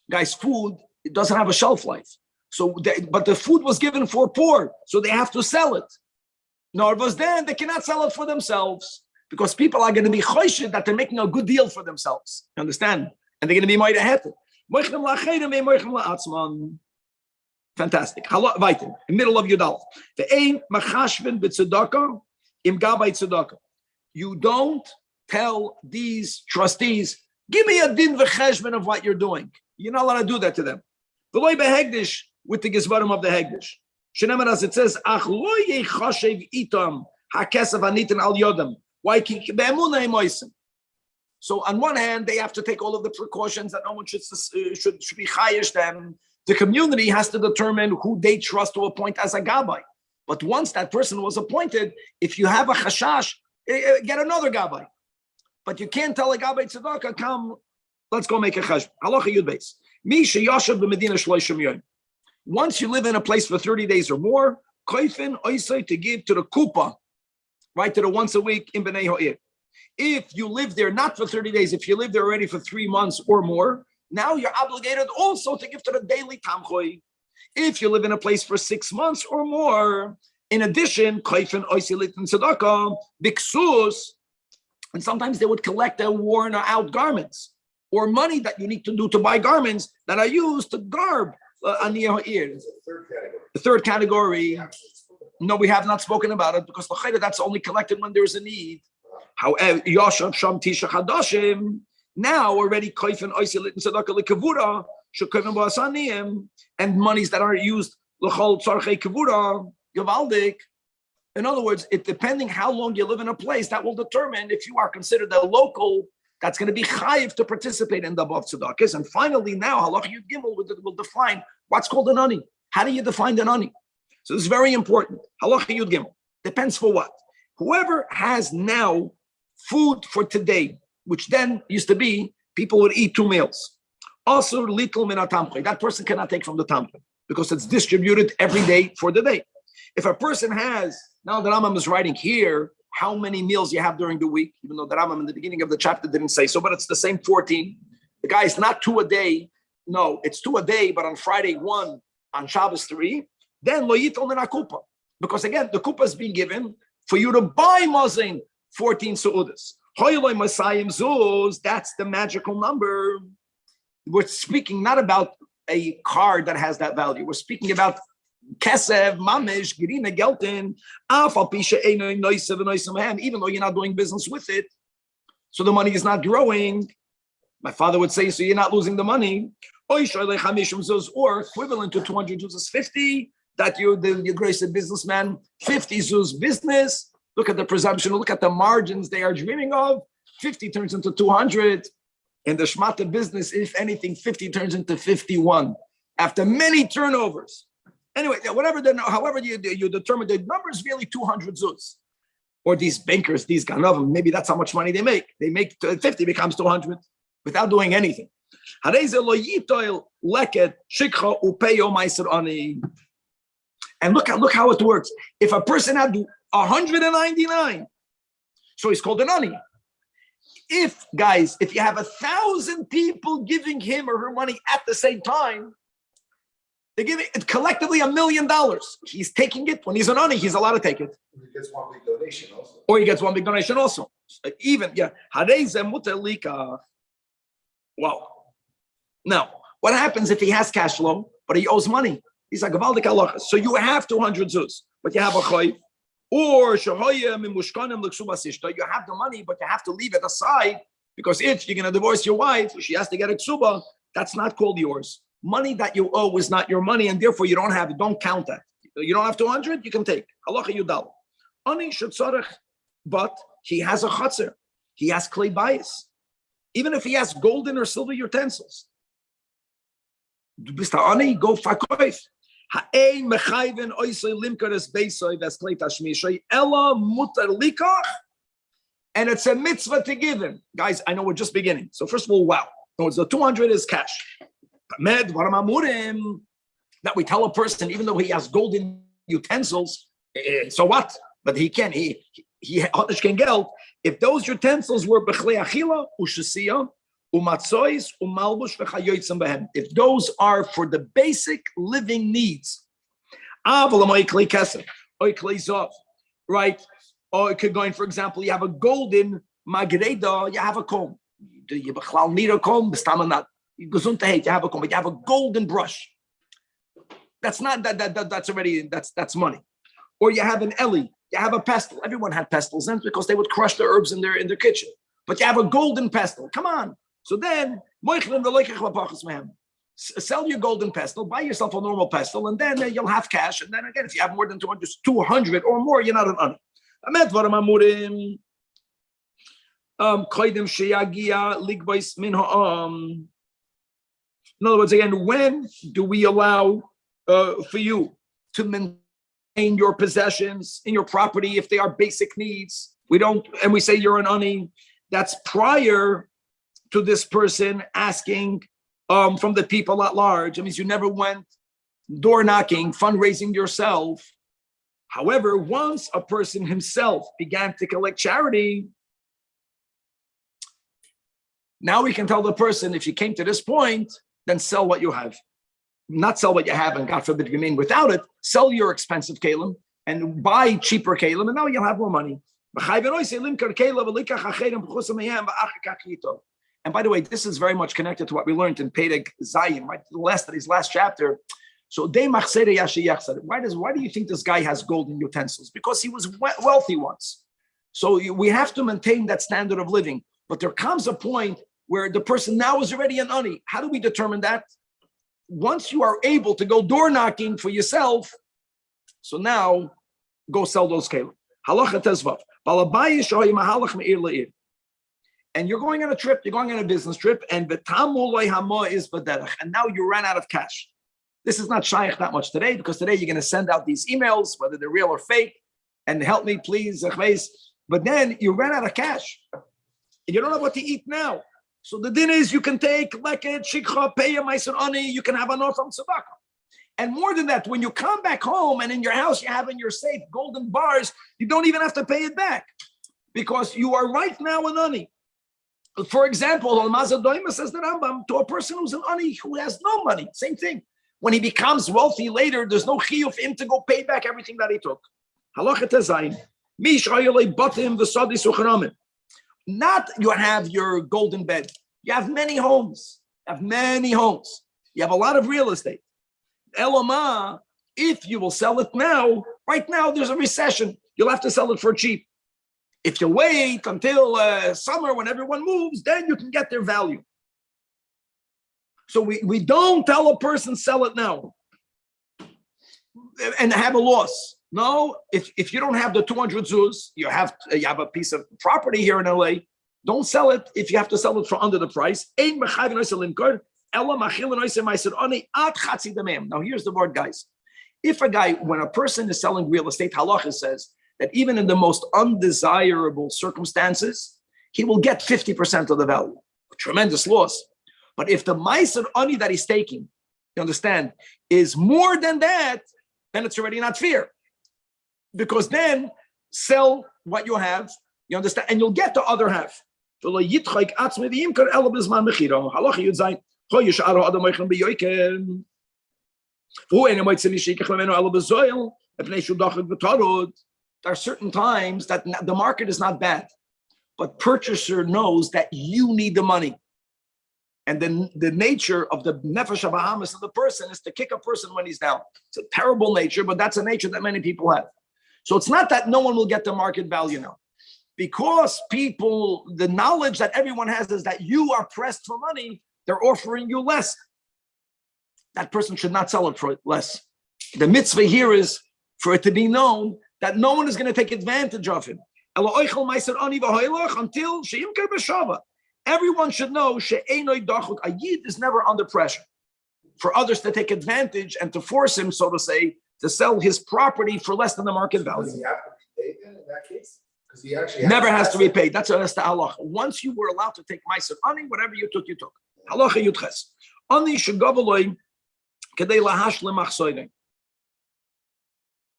Guys, food, it doesn't have a shelf life. But the food was given for poor, so they have to sell it. Nor was then they cannot sell it for themselves because people are going to be chosh that they're making a good deal for themselves. You understand? And they're going to be moed ahead. Fantastic. Weiter. In middle of Yudal. You don't tell these trustees, give me a din v'cheshbon of what you're doing. You're not allowed to do that to them. V'loi behegdish with the gizvarim of the hegdish. Shenemer, as it says, ach lo yechashev itam hakesef anitin al yodem. Why be'emunah emoisim? So on one hand, they have to take all of the precautions that no one should be chayish them. The community has to determine who they trust to appoint as a gabbai. But once that person was appointed, if you have a chashash, get another gabbai. But you can't tell a gabbai tzedakah, come Let's go make a cheshbon. Halacha Yud Beis. Mi sheyashav b'medina shloishim yom. Once you live in a place for 30 days or more, koifin oisay to give to the kupa, right, to the once a week in Bnei Ha'ir. If you live there not for 30 days, if you live there already for 3 months or more, now you're obligated also to give to the daily tamchoi. If you live in a place for 6 months or more, in addition, koifin oisay litin tzedakah, biksus, and sometimes they would collect their worn out garments or money that you need to do to buy garments that are used to garb aniyah ha'ir. The third category, no, we have not spoken about it because that's only collected when there's a need. However, Yashav Sham Tisha Chadashim, now already koifen oisilit and tzedakah lekavura, shekoifen ba'asaniyim, and monies that are used l'chol tzarchei kavura, yavaldik. In other words, it depending how long you live in a place, that will determine if you are considered a local that's going to be chayiv to participate in the above tzedakahs. And finally, now Halacha Yud Gimel will define what's called an ani. How do you define an ani? So this is very important. Halacha Yud Gimel depends for what. Whoever has now food for today, which then used to be people would eat 2 meals. Also, little min hatamchei. That person cannot take from the tamchei because it's distributed every day for the day. If a person has, now the Rambam is writing here how many meals you have during the week, even though the Rambam in the beginning of the chapter didn't say so, but it's the same 14. The guy is not 2 a day. No, it's 2 a day, but on Friday 1, on Shabbos 3. Then lo yitel min hakupa, because again the kupa is being given for you to buy mazin 14 su'udas. Hoyloi masayim zuz. That's the magical number. We're speaking not about a card that has that value. We're speaking about Kesev, Mamish, Girina, Geltin, even though you're not doing business with it, so the money is not growing. My father would say, so you're not losing the money. Or equivalent to 200 zuz is 50, that you're grace a businessman, 50 zuz business. Look at the presumption, look at the margins they are dreaming of. 50 turns into 200. In the Shmata business, if anything, 50 turns into 51 after many turnovers. Anyway, however you determine the number is really 200 zuz. Or these bankers, these ganavim, maybe that's how much money they make. They make 50 becomes 200 without doing anything. And look how it works. If a person had 199, so he's called an ani. If you have 1,000 people giving him or her money at the same time, they're giving it collectively $1 million. He's taking it. When he's an ani, he's allowed to take it. He gets one big donation also. Or he gets one big donation also. Even, yeah. Wow. Now, what happens if he has cash flow, but he owes money? He's like, so you have 200 zuz, but you have a choy. Or you have the money, but you have to leave it aside because if you're going to divorce your wife, she has to get a ksuba. That's not called yours. Money that you owe is not your money, and therefore you don't have it. Don't count that. You don't have 200, you can take. Halacha Yudal. Ani should tzarech, but he has a chatzir. He has clay bias. Even if he has golden or silver utensils. Bist ani go fakoif. Ha'ein mechayven oisay limkares beisoy vesklei tashmishay ella mutar likach, and it's a mitzvah to give him. Guys, I know we're just beginning. So first of all, wow. So the 200 is cash. That we tell a person, even though he has golden utensils, so what? But he can geld. If those utensils were bechlei achila u'shesiya u'matzois u'malbush v'chayotzim behem, if those are for the basic living needs, right? Or it could go in, for example, you have a golden magreda, you have a comb. Do you need a comb? You have a comb, but you have a golden brush. That's not that's already that's money. Or you have an Eli, you have a pestle. Everyone had pestles then because they would crush the herbs in their kitchen. But you have a golden pestle. Come on. So then sell your golden pestle, buy yourself a normal pestle, and then you'll have cash. And then again, if you have more than 200 or more, you're not an ani. In other words, again, when do we allow for you to maintain your possessions in your property if they are basic needs? We don't, and we say you're an ani. That's prior to this person asking from the people at large. It means you never went door knocking, fundraising yourself. However, once a person himself began to collect charity, now we can tell the person, if you came to this point, then sell what you have. Not sell what you have and God forbid remain without it. Sell your expensive kalim and buy cheaper kalim, and now you'll have more money. And by the way, this is very much connected to what we learned in Perek Zayin, right? The last of his last chapter. So why do you think this guy has golden utensils? Because he was wealthy once. So we have to maintain that standard of living. But there comes a point where the person now is already an ani. How do we determine that? Once you are able to go door knocking for yourself, so now go sell those kelim. Halacha tezvav. And you're going on a trip, you're going on a business trip, and now you ran out of cash. This is not shaykh that much today, because today you're going to send out these emails, whether they're real or fake, and help me, please. But then you ran out of cash. And you don't know what to eat now. So the din is you can take leket, shikha, peya, meiser, ani, you can have an offer from tzedakah. And more than that, when you come back home and in your house you have in your safe golden bars, you don't even have to pay it back, because you are right now an ani. For example, Al-Mazad Doima says the Rambam, to a person who's an ani who has no money, same thing. When he becomes wealthy later, there's no chiyuv for him to go pay back everything that he took. Halacha tezayin. Not you have your golden bed. You have many homes. You have many homes. You have a lot of real estate. Elama, if you will sell it now, right now there's a recession. You'll have to sell it for cheap. If you wait until summer when everyone moves, then you can get their value. So we don't tell a person sell it now and have a loss. No, if you don't have the 200 zuz, you have a piece of property here in LA. Don't sell it if you have to sell it for under the price. Now here's the word, guys. When a person is selling real estate, halacha says that even in the most undesirable circumstances, he will get 50% of the value. A tremendous loss. But if the meiser ani that he's taking, you understand, is more than that, then it's already not fair. Because then sell what you have, you understand, and you'll get the other half. There are certain times that the market is not bad, but purchaser knows that you need the money. And then the nature of the nefesh habahamis of the person is to kick a person when he's down. It's a terrible nature, but that's a nature that many people have. So it's not that no one will get the market value now. Because people, the knowledge that everyone has is that you are pressed for money, they're offering you less. That person should not sell it for less. The mitzvah here is for it to be known that no one is going to take advantage of him. Until everyone should know a yid is never under pressure for others to take advantage and to force him, so to say, to sell his property for less than the market value. Does he have to be paid then in that case? Because he actually never has to be paid. That's the halacha. Once you were allowed to take meiser ani, whatever you took, you took. Halacha yudches. Ani shegavaloy kedei lahash lemachsoiding.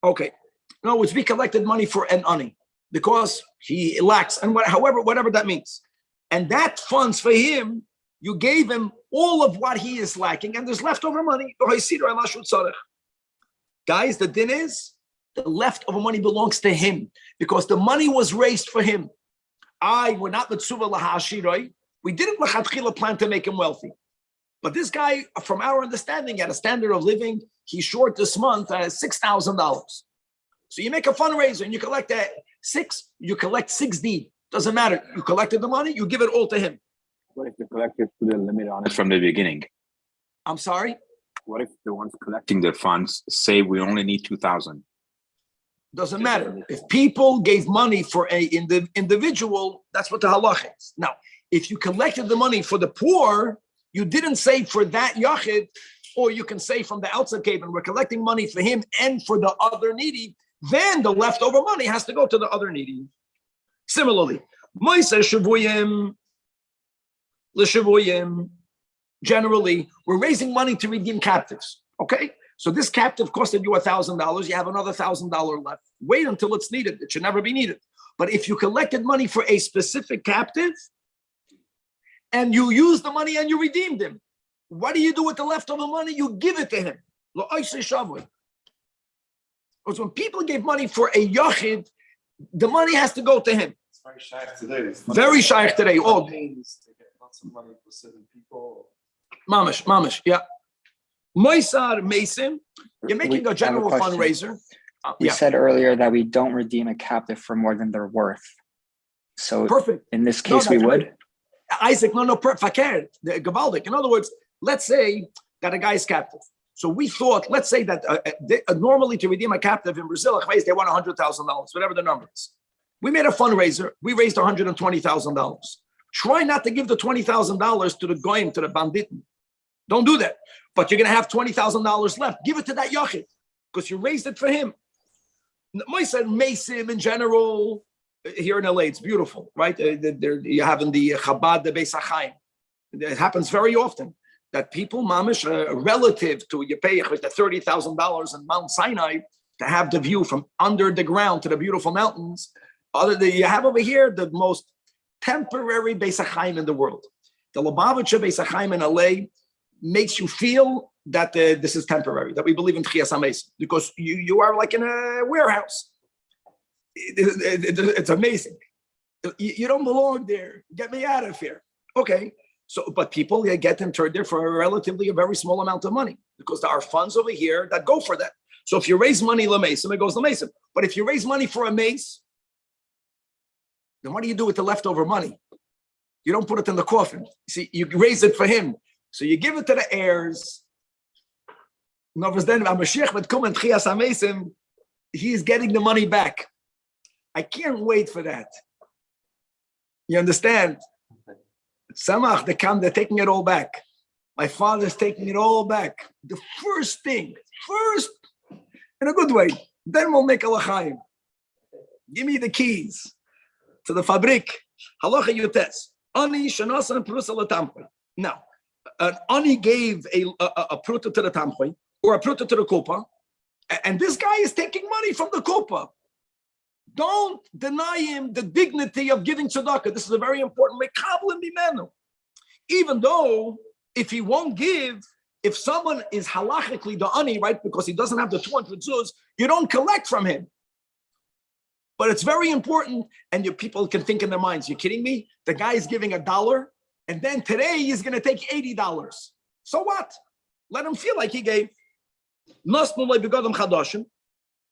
Okay. No, it's we collected money for an ani because he lacks, and whatever that means. And that funds for him, you gave him all of what he is lacking, and there's leftover money. Guys, the din is the leftover money belongs to him because the money was raised for him. We're not letzuva lahashiroi. We didn't lechatchila plan to make him wealthy. But this guy, from our understanding, at a standard of living, he's short this month $6,000. So you make a fundraiser and you collect you collect 6D. Doesn't matter. You collected the money, you give it all to him. What if the collectors put a limit on it from the beginning? I'm sorry? What if the ones collecting the funds say we only need 2,000? Doesn't matter. If people gave money for an individual, that's what the halach is. Now, if you collected the money for the poor, you didn't say for that yachid, or you can say from the outside cave, and we're collecting money for him and for the other needy, then the leftover money has to go to the other needy. Similarly, Moisei Shavuyim, l'shavuyim. Generally, we're raising money to redeem captives. Okay, so this captive costed you $1,000. You have another $1,000 left. Wait until it's needed. It should never be needed. But if you collected money for a specific captive and you used the money and you redeemed him, what do you do with the leftover money? You give it to him. Because when people gave money for a yachid, the money has to go to him. It's very shaykh today. Very shaykh today. Oh, To get lots of money for certain people. Mamish, yeah. Moisar Mason, you're making a general fundraiser. We said earlier that we don't redeem a captive for more than their worth. So perfect. In this case, we would. Right. Isaac, fakir, the Gabaldik. In other words, let's say that a guy is captive. So we thought, let's say that normally to redeem a captive in Brazil, they want $100,000, whatever the number is. We made a fundraiser. We raised $120,000. Try not to give the $20,000 to the goyim, to the bandit. Don't do that. But you're going to have $20,000 left. Give it to that yachid because you raised it for him. Moisar Mesim in general, here in LA, it's beautiful, right? You have in the Chabad, the Beis HaChaim. It happens very often that people, mamish, relative to you pay the $30,000 in Mount Sinai to have the view from under the ground to the beautiful mountains. You have over here the most temporary Beis HaChaim in the world. The Lubavitcher Beis HaChaim in LA makes you feel that this is temporary, that we believe in Tchias HaMesim, because you are like in a warehouse. It's amazing. You don't belong there. Get me out of here. Okay. So, but people get interred there for a very small amount of money because there are funds over here that go for that. So if you raise money LeMesim, it goes LeMesim. But if you raise money for a mace, then what do you do with the leftover money? You don't put it in the coffin. See, you raise it for him. So you give it to the heirs. Then Mashiach would come and Tchias HaMesim, he's getting the money back. I can't wait for that. You understand? Samach, they're taking it all back. My father's taking it all back. The first, in a good way. Then we'll make a l'chaim. Give me the keys to the fabrik. Halacha yutes. Ani shanasan prusa l'tampoy. Now, an ani gave a pruta to the tampoy or a pruta to the kupa, and this guy is taking money from the kupa. Don't deny him the dignity of giving tzedakah. This is a very important mekabel mimenu. Even though if he won't give, if someone is halachically the ani, right, because he doesn't have the 200 zuz, you don't collect from him. But it's very important, and people can think in their minds, you're kidding me? The guy is giving $1, and then today he's going to take $80. So what? Let him feel like he gave.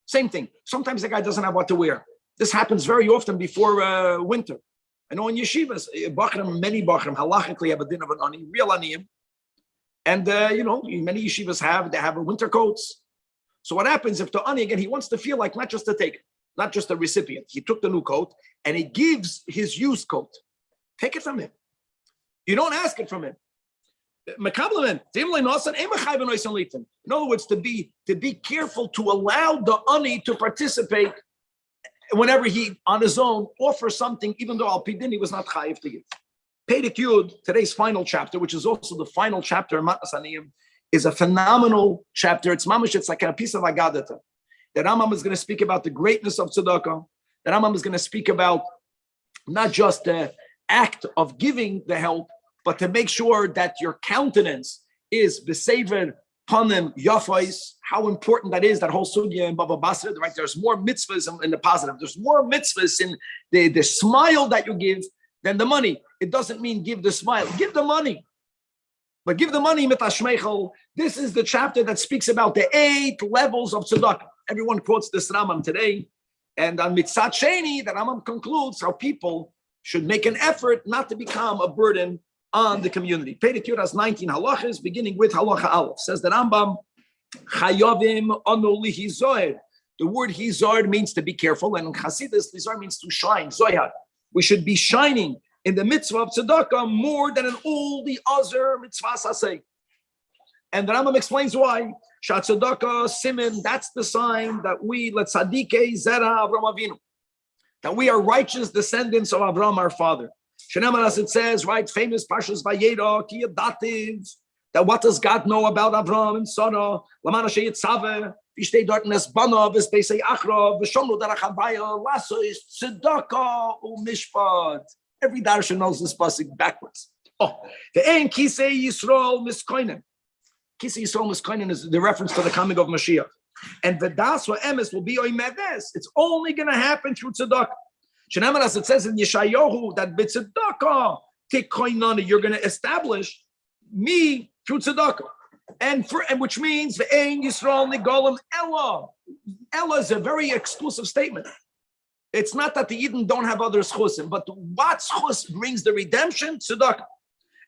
Same thing. Sometimes the guy doesn't have what to wear. This happens very often before winter. I know in yeshivas, many bachrim halachically have a din of an ani, real aniyim. And, many yeshivas have winter coats. So what happens if the ani, again, he wants to feel like not just to take it, not just a recipient. He took the new coat and he gives his used coat. Take it from him. You don't ask it from him. In other words, to be careful to allow the ani to participate whenever he on his own offers something, even though al pidin he was not chayiv to give. Perek Yud, today's final chapter, which is also the final chapter in Matnas Aniyim, is a phenomenal chapter. It's mamish. It's like a piece of Agadata. The Rambam is going to speak about the greatness of tzedakah. The Rambam is going to speak about not just the act of giving the help, but to make sure that your countenance is besever panim yafais, how important that is, that whole sugya in Baba Basra, right? There's more mitzvahs in the positive. There's more mitzvahs in the smile that you give than the money. It doesn't mean give the smile, give the money. But give the money mitashmeichel. This is the chapter that speaks about the 8 levels of tzedakah. Everyone quotes this Rambam today. And on Mitzat Sheni, the Rambam concludes how people should make an effort not to become a burden on the community. Perek Yud has 19 halachas, beginning with halacha aleph. Says the Rambam, Chayovim anu lihizoer. The word hizar means to be careful, and in Hasidus, hizar means to shine. Zoyar. We should be shining in the mitzvah of tzedakah more than in all the other mitzvahs asay. And the Rambam explains why. Shat tzedakah simin. That's the sign that we let tzadikei zera Avram Avinu, that we are righteous descendants of Avram our father. Shenemar, as it says, right, famous Parshas Vayera, Ki Yadativ, that what does God know about Avraham and Sarah? Lamana sheyitzave, v'shtei dort nesbana, v'sbeisei achra, v'shomru derech havaya, lasso is tzedakah u'mishpat. Every darshan knows this pasuk backwards. Oh, the ein kisei Yisrael miskoinen. Kisei Yisrael miskoinen is the reference to the coming of Mashiach. And the das or emes will be oimedes. It's only going to happen through tzedakah. Shenemar, as it says in Yeshayahu, that b'tzedakah tikkoinani, you're going to establish me through tzedakah, and which means the ein Yisrael nigolim Ella. Ella is a very exclusive statement. It's not that the Yidden don't have other schusim, but what schus brings the redemption? Tzedakah.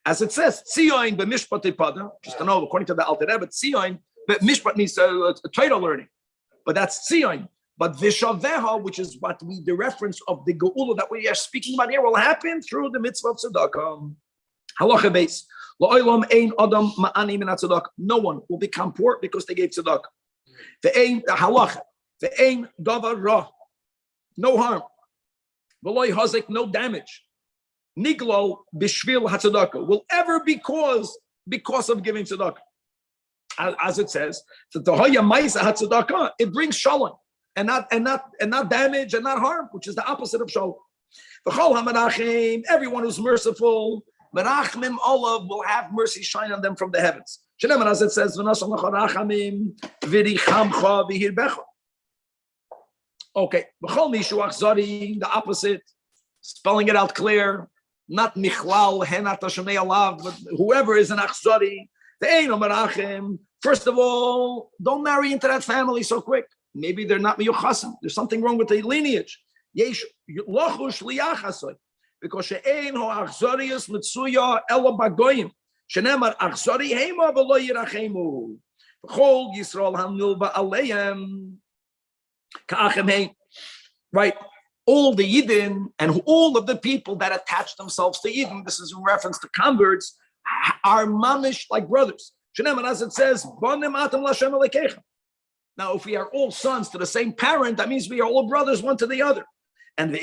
As it says, tzion b'mishpat ipada. Just to know, according to the Alter Rebbe, tzion, but mishpat means a Torah learning, but that's tzion. But vishaveha, which is what the reference of the geula that we are speaking about here, will happen through the mitzvah of tzedakah. Halacha base. No one will become poor because they gave tzedakah. The ain halacha, the ain davar ra, no harm. V'loy hazik, no damage. Niglo b'shvil hatzedakah will ever be caused because of giving tzedakah. As it says, that the hoya ma'isa hatzedakah, it brings shalom and not damage and not harm, which is the opposite of shalom. V'chol hamanachim, everyone who's merciful. Merachmim olav will have mercy shine on them from the heavens. Shenemar, as it says, okay, the opposite, spelling it out clear, not michlal, henat hashanei alav, but whoever is an achzari, the eino merachim. First of all, don't marry into that family so quick. Maybe they're not miyuchasim. There's something wrong with the lineage. Yesh lochush liyachasoy. Because she'ein ho achzorius mitzuya ela bagoyim. Shenemar achzori heima v'lo yirachemu. V'chol Yisrael hamnilva aleim ka'achem hein. Right? All the Yidden and all of the people that attach themselves to Yidden, this is in reference to converts, are mamish like brothers. Shenemar, as it says, bonim atam l'Hashem elekecha. Now, if we are all sons to the same parent, that means we are all brothers one to the other. And if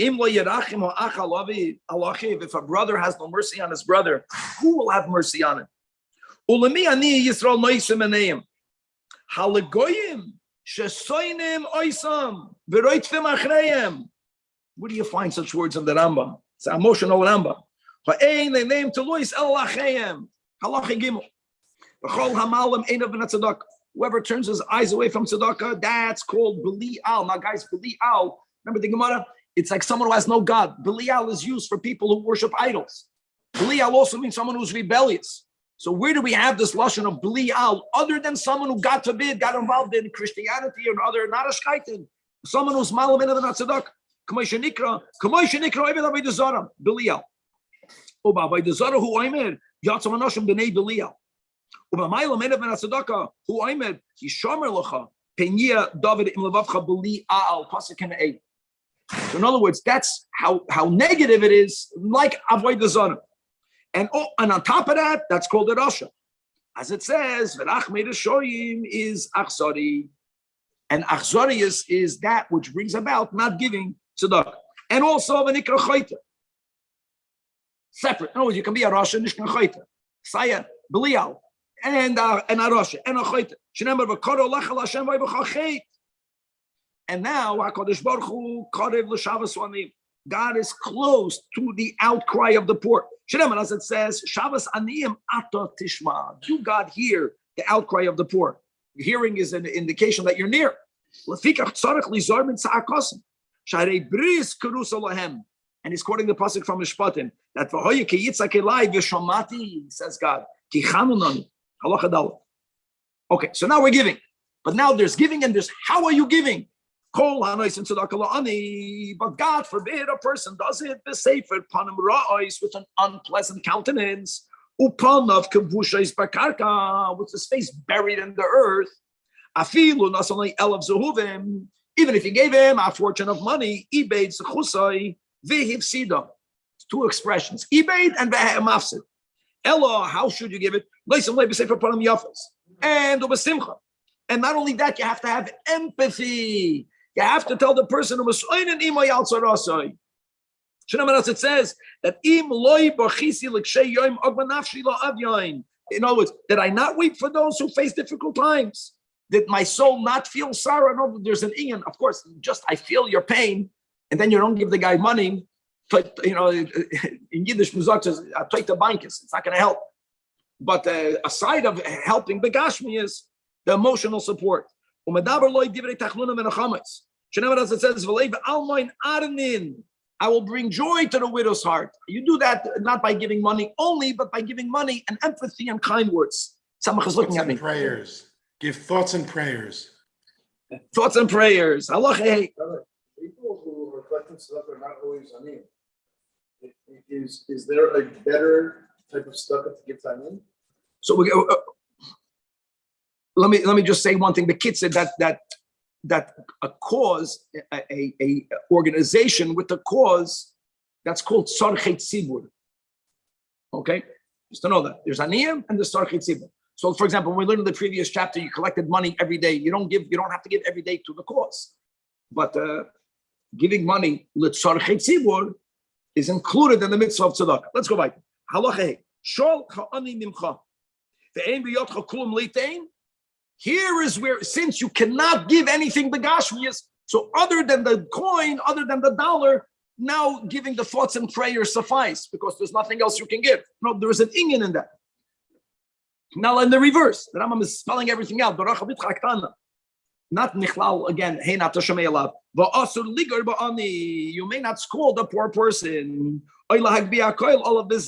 a brother has no mercy on his brother, who will have mercy on him? Where do you find such words in the Rambam? It's an emotional Rambam. Whoever turns his eyes away from tzedakah, that's called Belial. Now, guys, Belial, remember the Gemara? It's like someone who has no God. Belial is used for people who worship idols. Belial also means someone who's rebellious. So where do we have this lashon of Belial other than someone who, God forbid, got involved in Christianity or other, not a shkaitin, someone who's malam in the tzedakah? Belial. Oba by the zara who Aimer, Yatzam Anoshim b'nei Belial. Oba Mailam Enev ben tzedakah who Aimer, Yishomer Lacha, Penia David im Levavcha Belial, Pasuk in 8. So in other words, that's how negative it is, like avoid the zara. And on top of that, that's called a rasha. As it says, V'rachmei Shoyim is achzari. And achzari is that which brings about not giving tzedakah. And also v'nikra chayta. Separate. In other words, you can be a rasha, nishkan chayta. Saya, Belial, and a rasha, and a chayta. Shenemar v'karo lachal Hashem v'chachet. And now, HaKadosh Baruch Hu, Karev l'Shavas Anim. God is close to the outcry of the poor. Shemar, as it says, Shavas Aniyim Ata Tishma. You, God, hear the outcry of the poor. Hearing is an indication that you're near. And he's quoting the pasuk from Mishpatim that says God. Okay, so now we're giving. But now there's giving and there's how are you giving? But God forbid a person does it with an unpleasant countenance, with his face buried in the earth. Even if he gave him a fortune of money, it's two expressions, and Ella, how should you give it? And not only that, you have to have empathy. You have to tell the person who was It says that in other words, did I not weep for those who face difficult times? Did my soul not feel sorrow? No, there's an inyan. Of course, just I feel your pain, and then you don't give the guy money. But in Yiddish, I take the bankers. It's not going to help. But a side of helping the Gashmi is the emotional support. As it says, I will bring joy to the widow's heart. You do that not by giving money only, but by giving money and empathy and kind words. Samach is looking at me. Prayers. Give thoughts and prayers. Thoughts and prayers. Allah. People who are collecting stuff are not always anim. Is there a better type of stuff to give time in? So let me just say one thing. The kid said that a cause, a organization with a cause, that's called tzarchei tzibur. Okay, just to know that there's aniyim and there's tzarchei tzibur. So, for example, when we learned in the previous chapter, you collected money every day. You don't have to give every day to the cause, but giving money l'tzarchei tzibur is included in the mitzvah of tzedakah. Let's go back. Halacha shol ha'ani nimcha ve'ein b'yotcha klum leitein. Here is where, since you cannot give anything begashmias, so other than the coin, other than the dollar, now giving the thoughts and prayers suffice because there's nothing else you can give. No, there is an inyan in that. Now in the reverse, the Rambam is spelling everything out. Not nichlal again. Hey, not tashamei You may not scold the poor person. All of this.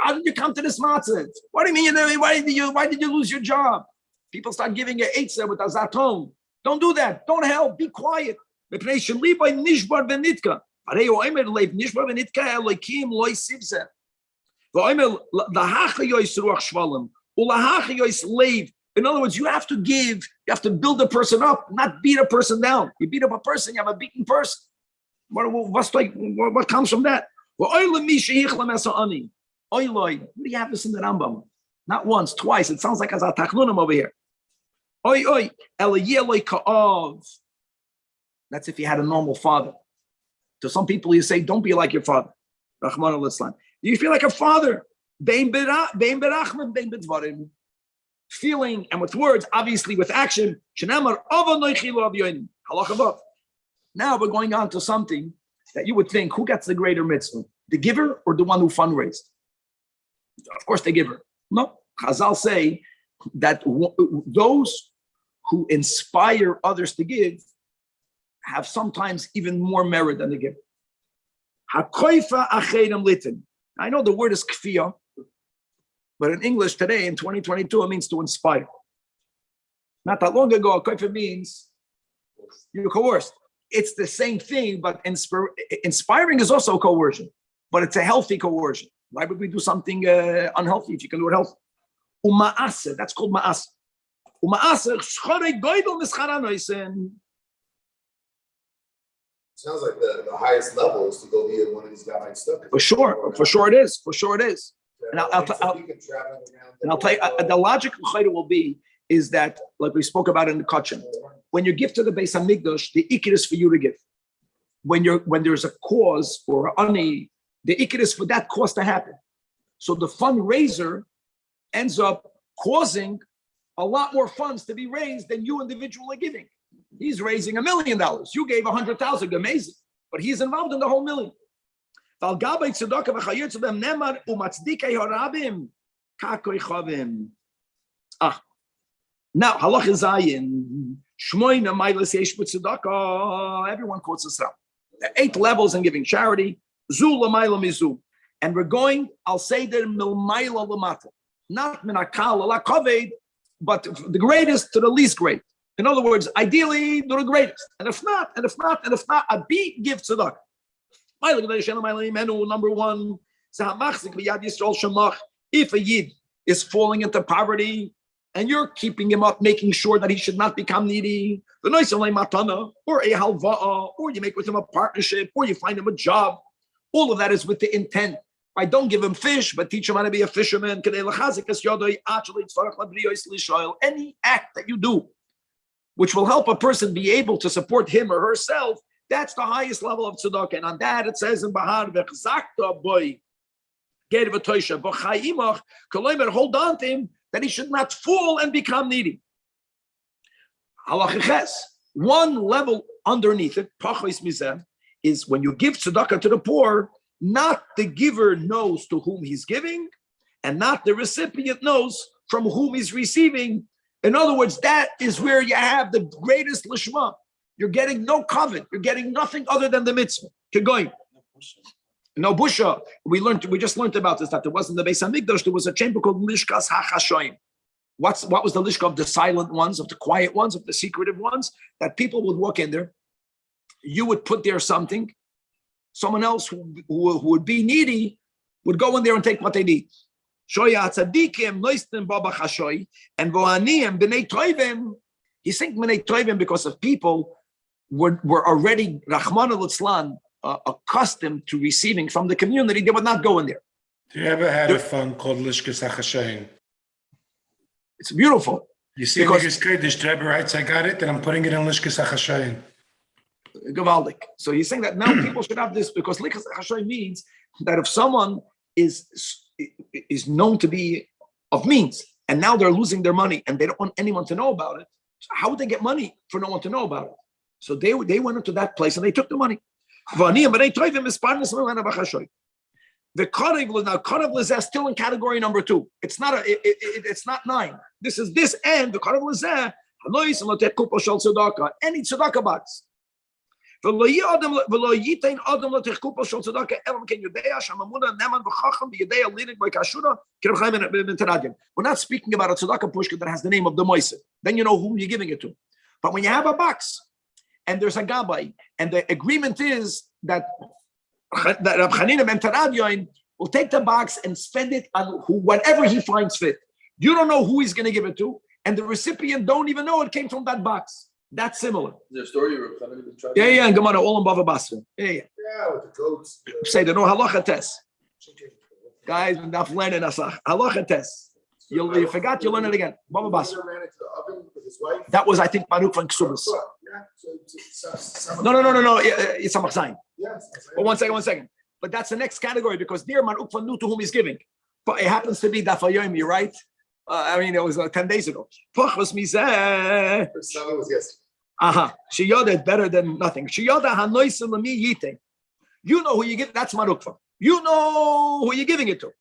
How did you come to this matzah? What do you mean? Why did you lose your job? People start giving you eitzah with a zaton. Don't do that. Don't help. Be quiet. In other words, you have to give, you have to build a person up, not beat a person down. You beat up a person, you have a beaten person. What comes from that? Oy, what do you have this in the Rambam? Not once, twice. It sounds like as a tachlunim over here. Oy, ka'av. That's if you had a normal father. To some people, you say, don't be like your father. Rahman al-Islam. You feel like a father. Bein berachman, bein bedvarim. Feeling and with words, obviously with action. Now we're going on to something that you would think, who gets the greater mitzvah? The giver or the one who fundraised? Of course, the giver. No, Chazal say that those who inspire others to give have sometimes even more merit than the giver. I know the word is kfiyah, but in English today, in 2022, it means to inspire. Not that long ago, koifa means you're coerced. It's the same thing, but inspiring is also coercion, but it's a healthy coercion. Why would we do something unhealthy if you can do it healthy? Uma'ase, that's called ma'ase. Uma'ase, shchorei goydel mischaranoisen. Sounds like the highest level is to go be one of these guys stuff. For sure it is. And I'll tell you, the logical chayda will be is that, like we spoke about in the Kachin, when you give to the Beis Hamikdash, the ikir is for you to give. When there's a cause or ani, the ikir is for that cause to happen. So the fundraiser ends up causing a lot more funds to be raised than you individually giving. He's raising $1 million. You gave 100,000, amazing, but he's involved in the whole million. Now, halach zayin, shmoina mailas yesh b'tzedakah. Everyone quotes this out. There are 8 levels in giving charity. Zula maila mizu, and we're going. I'll say that milmaila lamata, not minakal la kaved, but the greatest to the least great. In other words, ideally, they're the greatest. And if not, a beat give tzedakah. Number 1, if a yid is falling into poverty and you're keeping him up, making sure that he should not become needy, or a halva, or you make with him a partnership, or you find him a job, all of that is with the intent. I don't give him fish, but teach him how to be a fisherman. Any act that you do, which will help a person be able to support him or herself, That's the highest level of tzedakah. And on that, it says in Bahar, V'chzakta boy, Geir v'toisha, v'chayimach, koloimer, hold on to him, that he should not fall and become needy. Halachiches, one level underneath it, pachos mizeh, is when you give tzedakah to the poor, not the giver knows to whom he's giving, and not the recipient knows from whom he's receiving. In other words, that is where you have the greatest lishma. You're getting no covet. You're getting nothing other than the mitzvah. Keep going. No busha. We just learned about this, that there wasn't the Beis Hamikdash. There was a chamber called Lishkas HaChashoim. What was the lishka of the silent ones, of the quiet ones, of the secretive ones? That people would walk in there. You would put there something. Someone else who would be needy would go in there and take what they need. Shoya tzadikim noistim baba chashoy and vo'aniyim b'nei toivim. He's saying b'nei toivim because of people were already Rahman al-Islan accustomed to receiving from the community. They would not go in there. Do you ever had a fund called Lishkas HaChashoyim? It's beautiful. You see, Niggas Kurdish, Rebbe writes, I got it, and I'm putting it in Lishkas HaChashoyim. Gavaldik. So he's saying that now people should have this because Lishkas HaChashoyim means that if someone is known to be of means, and now they're losing their money, and they don't want anyone to know about it, so how would they get money for no one to know about it? So they went into that place and they took the money. The Karav is still in category number 2. It's not it's not 9. This is this and the Karav Lezeh, any tzedakah box. We're not speaking about a tzedakah pushka that has the name of the Moiseh. Then you know who you're giving it to. But when you have a box and there's a gabbai, and the agreement is that Rab Chanina ben Teradyon will take the box and spend it on whatever he finds fit. You don't know who he's going to give it to, and the recipient don't even know it came from that box. That's similar. There's a story Rab Chanina ben Teradyon. Yeah, and Gemara all in Bava Basra. Yeah, with the goats. Say there no halacha test. Guys, enough learning asach. Halacha test. You forgot, you learn it again. Bava Basra. Ran into the oven with his wife. That was, I think, Baruch van Ksubas. Yeah. So No. It's a machzain. Yes. But one second. But that's the next category because there Mar Ukvan knew to whom he's giving. But it happens to be Dafayomi, right? It was 10 days ago. Pachos mizeh. Was yesterday. Shiyada is better than nothing. Shiyada hanoisim lami yite. You know who you give. That's Mar Ukvan. You know who you're giving it to.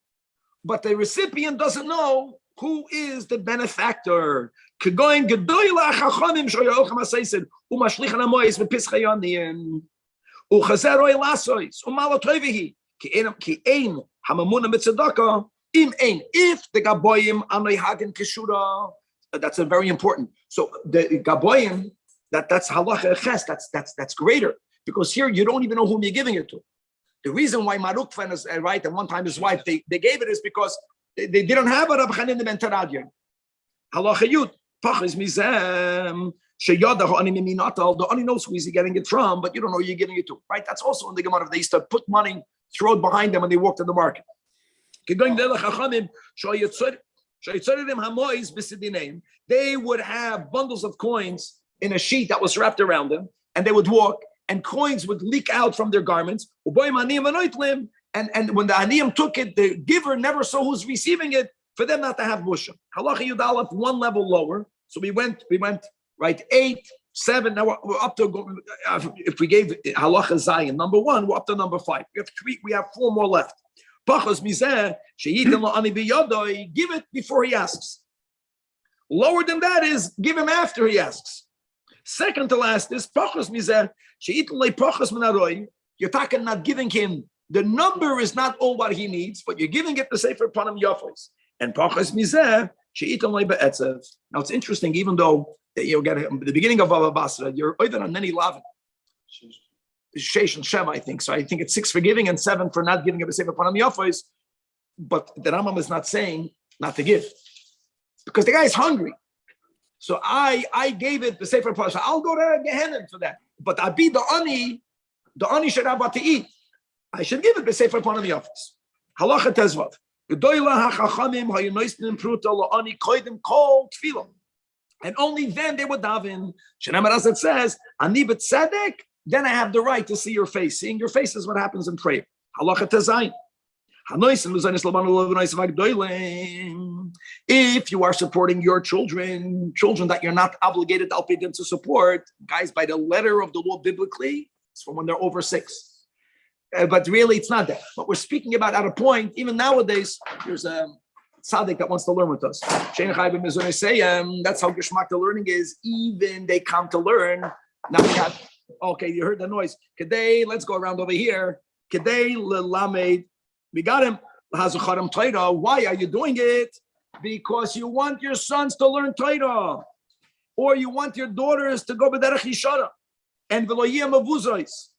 But the recipient doesn't know who is the benefactor. Kegoin gedoyla chachamim shoyochem aseisid umashlichan amoyis mepischayonian. If the gaboyim anoihagen kishura, that's a very important. So the gaboyim, that's halacha ches, that's greater because here you don't even know whom you're giving it to. The reason why Marukvan is right, and one time his wife they gave it is because they didn't have a Rab Chanina ben Teradyon. Halacha yud pachis mizem. The only knows who he's getting it from, but you don't know who you're giving it to, right? That's also in the Gemara. They used to put money, throw it behind them when they walked in the market. They would have bundles of coins in a sheet that was wrapped around them, and they would walk, and coins would leak out from their garments. And when the aniyim took it, the giver never saw who's receiving it for them not to have busha. Halacha Yudalef, one level lower. So we went. Right, 8, 7. Now we're up to. If we gave halacha zayin number 1, we're up to number 5. We have 3. We have 4 more left. Pachos mizeh sheyitem lo ani biyadoi. Give it before he asks. Lower than that is give him after he asks. Second to last is pachos mizeh sheyitem lo pachos minaroi. You're talking not giving him. The number is not all what he needs, but you're giving it the sefer panim yafos. And pachos mizeh sheyitem lo be'etzev. Now it's interesting, even though. You get at the beginning of Bava Basra, you're either on many lavin. Sheish and Shem, I think. So I think it's 6 for giving and 7 for not giving a sefer panam yafos. But the Rambam is not saying not to give. Because the guy is hungry. So I gave it the sefer panam. So I'll go to Gehenna for that. But I be the ani should have what to eat. I should give it the sefer panam yafos. Halacha tezvav. Gedoyla hachachamim hayunoisnim pruta lo ani koidim kol tefillah. And only then they would daven. Shenamar as it says, "Ani b'tzedek then I have the right to see your face. Seeing your face is what happens in prayer. Halacha tezayin. If you are supporting your children that you're not obligated to support, guys, by the letter of the law biblically, it's from when they're over 6. But really, it's not that. But we're speaking about at a point, even nowadays, there's a tzaddik that wants to learn with us. That's how geschmack the learning is. Even they come to learn. Now we got, okay, you heard the noise. Kedei, let's go around over here. Kedei lelamed. We got him. Why are you doing it? Because you want your sons to learn Torah, or you want your daughters to go b'derech yishara, and v'loyim avuzos.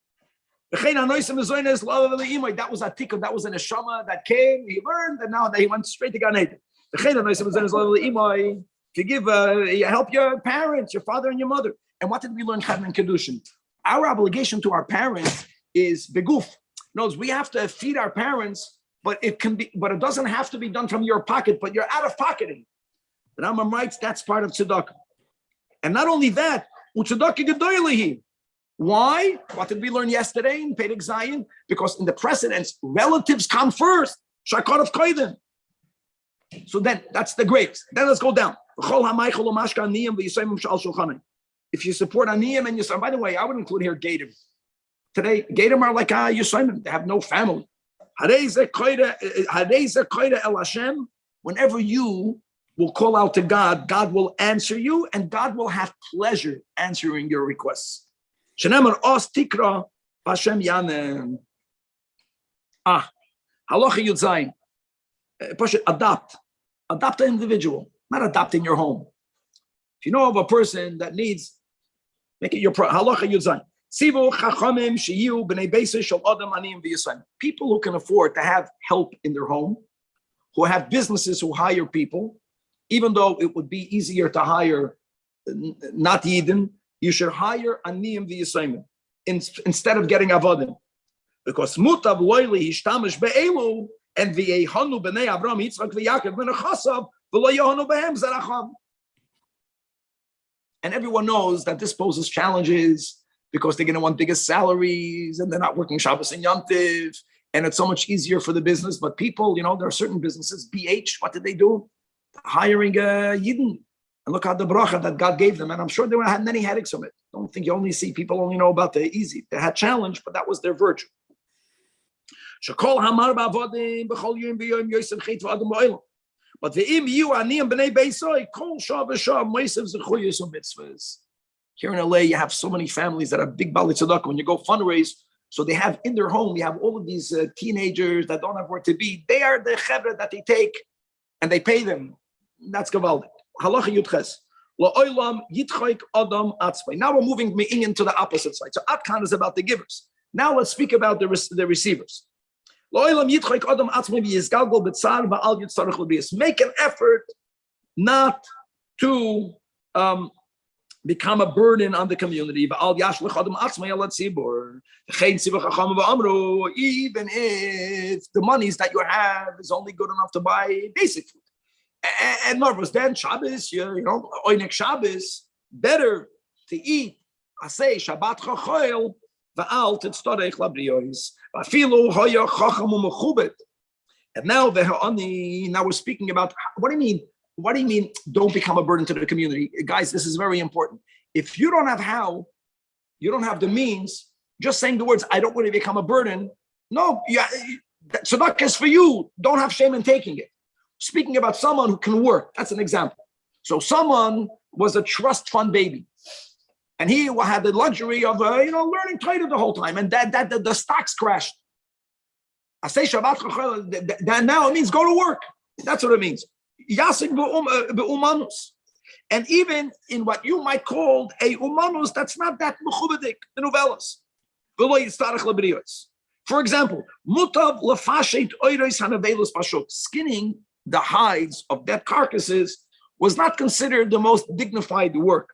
That was a tikkun. That was an neshama that came. He learned, and now he went straight to Gan Eden. To give, help your parents, your father and your mother. And what did we learn? Chadman Kedushin. Our obligation to our parents is beguf. Knows we have to feed our parents, but it doesn't have to be done from your pocket, but you're out of pocketing. The Rambam writes that's part of tzedakah. And not only that, u'tzedakah gedoylihi. Why? What did we learn yesterday in Perek Zayin? Because in the precedence, relatives come first. Shakar of koiden. So then that's the grapes. Then let's go down. If you support aniyim and yisrael, by the way, I would include here gadim. Today, gadim are like yisraelim. They have no family. Whenever you will call out to God, God will answer you, and God will have pleasure answering your requests. Halacha Yud Zayin. Adopt an individual, not adopting your home. If you know of a person that needs, make it your halacha Yud Zayin. People who can afford to have help in their home, who have businesses who hire people, even though it would be easier to hire not Yidden, you should hire aniyim v'yisayim instead of getting avodim, because mutav loyli hishtamish be'elu and v'yehanu b'nei Avram Yitzchak v'Yaakov v'nechasav v'lo yehanu b'hem zaracham. And everyone knows that this poses challenges because they're going to want bigger salaries and they're not working Shabbos and Yom Tov, and it's so much easier for the business. But people, there are certain businesses. BH, what did they do? Hiring Yidden. And look at the bracha that God gave them. And I'm sure they had many headaches from it. Don't think you only see people only know about the easy. They had challenge, but that was their virtue. But the you aniyim b'nei beisoy kol shah v'shah moisev zechuyos u'mitzvahs. Here in LA, you have so many families that are big bali tzedakah. When you go fundraise, so they have in their home, you have all of these teenagers that don't have where to be. They are the chevra that they take, and they pay them. That's gavaldik. Halacha Yudches. La'olam yitchayk adam atzmai. Now we're moving into the opposite side. So Atkan is about the givers. Now let's speak about the receivers. La'olam yitchayk adam atzmai v'yizgalgol b'tzar v'al yitzarech l'biyas. Make an effort not to become a burden on the community. V'al yashlech adam atzmai al tzibur. Even if the monies that you have is only good enough to buy basic food. And nervous then Shabbos, Oinek Shabbos, better to eat. I say Shabbat Chachoil, va'al titztorech labriyos, va'filu hoya chacham u'mechubet. And now we're speaking about what do you mean? What do you mean? Don't become a burden to the community, guys. This is very important. If you don't have how, you don't have the means. Just saying the words, I don't want to become a burden. No, tzedakah is for you. Don't have shame in taking it. Speaking about someone who can work, that's an example. So someone was a trust fund baby, and he had the luxury of learning Torah the whole time, and that the stocks crashed. I say Shabbat, that now it means go to work. That's what it means. Yasik be'umanus. And even in what you might call a umanus, that's not that mechubadik, the novellas. For example, mutav lefashet oiros hanavelus pashuk, skinning the hides of dead carcasses was not considered the most dignified work.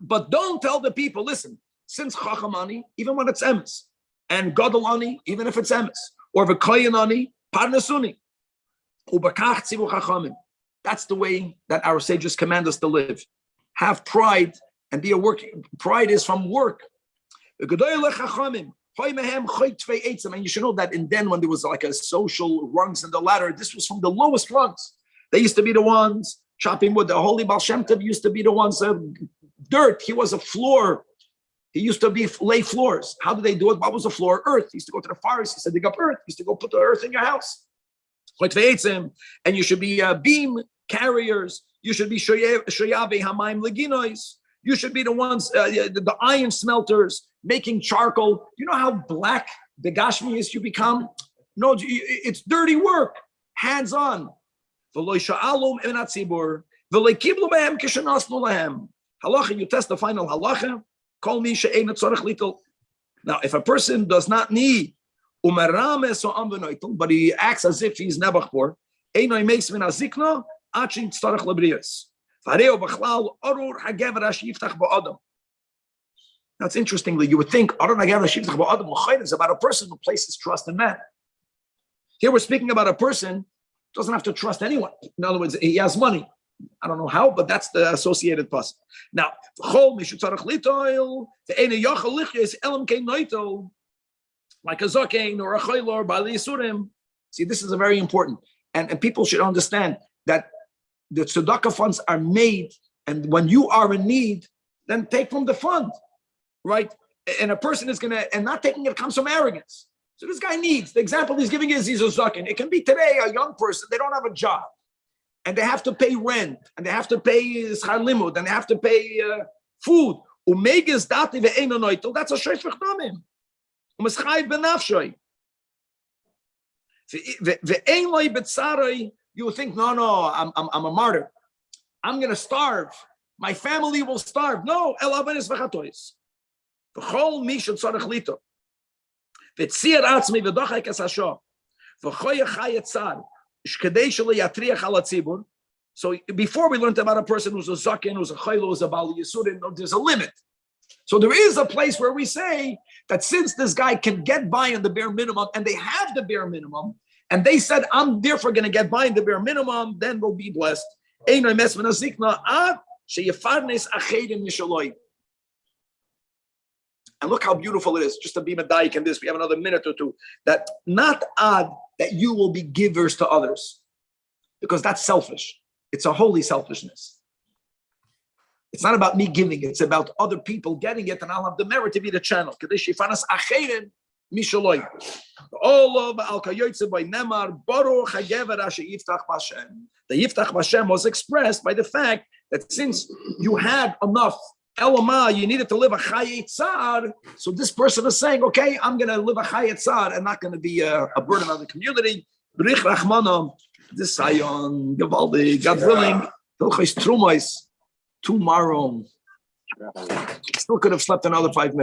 But don't tell the people, listen, since chachamani, even when it's emes, and gadolani, even if it's emes, or v'koyanani, parnasuni, ubakach tzivu chachamim. That's the way that our sages command us to live. Have pride and be a work. Pride is from work. And you should know that in then, when there was like a social rungs in the ladder, this was from the lowest rungs. They used to be the ones chopping wood. The holy Baal Shem Tov used to be the ones dirt. He was a floor. He used to lay floors. How did they do it? What was the floor? Earth. He used to go to the forest. He used to dig up earth. He used to go put the earth in your house. And you should be beam carriers. You should be shoyabe hamayim leginois. You should be the ones, the iron smelters, making charcoal. You know how black the gashmias you become? No, it's dirty work, hands on. Halacha, you test the final halacha. Call me she'ein tzarich litel. Now, if a person does not need but he acts as if he's nebachbor, einoi meis min azikna achin tzarich lebrius. That's interestingly, you would think is about a person who places trust in man. Here we're speaking about a person who doesn't have to trust anyone. In other words, he has money. I don't know how, but that's the associated person. Now, like a zokein or a choylor, bali yisurim. See, this is a very important, and people should understand that the tzedakah funds are made, and when you are in need, then take from the fund, right? And a person is and not taking it comes from arrogance. So this guy needs, the example he's giving is he's a zaken. It can be today a young person, they don't have a job, and they have to pay rent, and they have to pay schar limud, and they have to pay food. Umegas dati ve'eino noitel, that's a shayfich damim. Umeschayv benafshoy. Ve'ein loy betzaray. You would think, no, I'm a martyr. I'm going to starve. My family will starve. No, el avenis v'chatois. V'chol mi shetzarech lito. V'tzier atzmi v'dochai kesasho. V'choy achay etzar. Shkedei shelo yatriach ala tzibur. So before we learned about a person who's a zaken, who's a chaylo, who's a bali yisurin, there's a limit. So there is a place where we say that since this guy can get by on the bare minimum, and they have the bare minimum, and they said, I'm therefore going to get by in the bare minimum, then we'll be blessed. And look how beautiful it is. Just to be medayik in this, we have another minute or two. That not odd that you will be givers to others, because that's selfish. It's a holy selfishness. It's not about me giving it. It's about other people getting it, and I'll have the merit to be the channel. The Yiftach Bashem was expressed by the fact that since you had enough Elamah, you needed to live a Chayei Tzar. So this person is saying, okay, I'm going to live a Chayei Tzar and not going to be a burden on the community. Brich Rachmanam, this Sayon, Gavaldi, God willing, Hilchos Trumos tomorrow. Still could have slept another 5 minutes.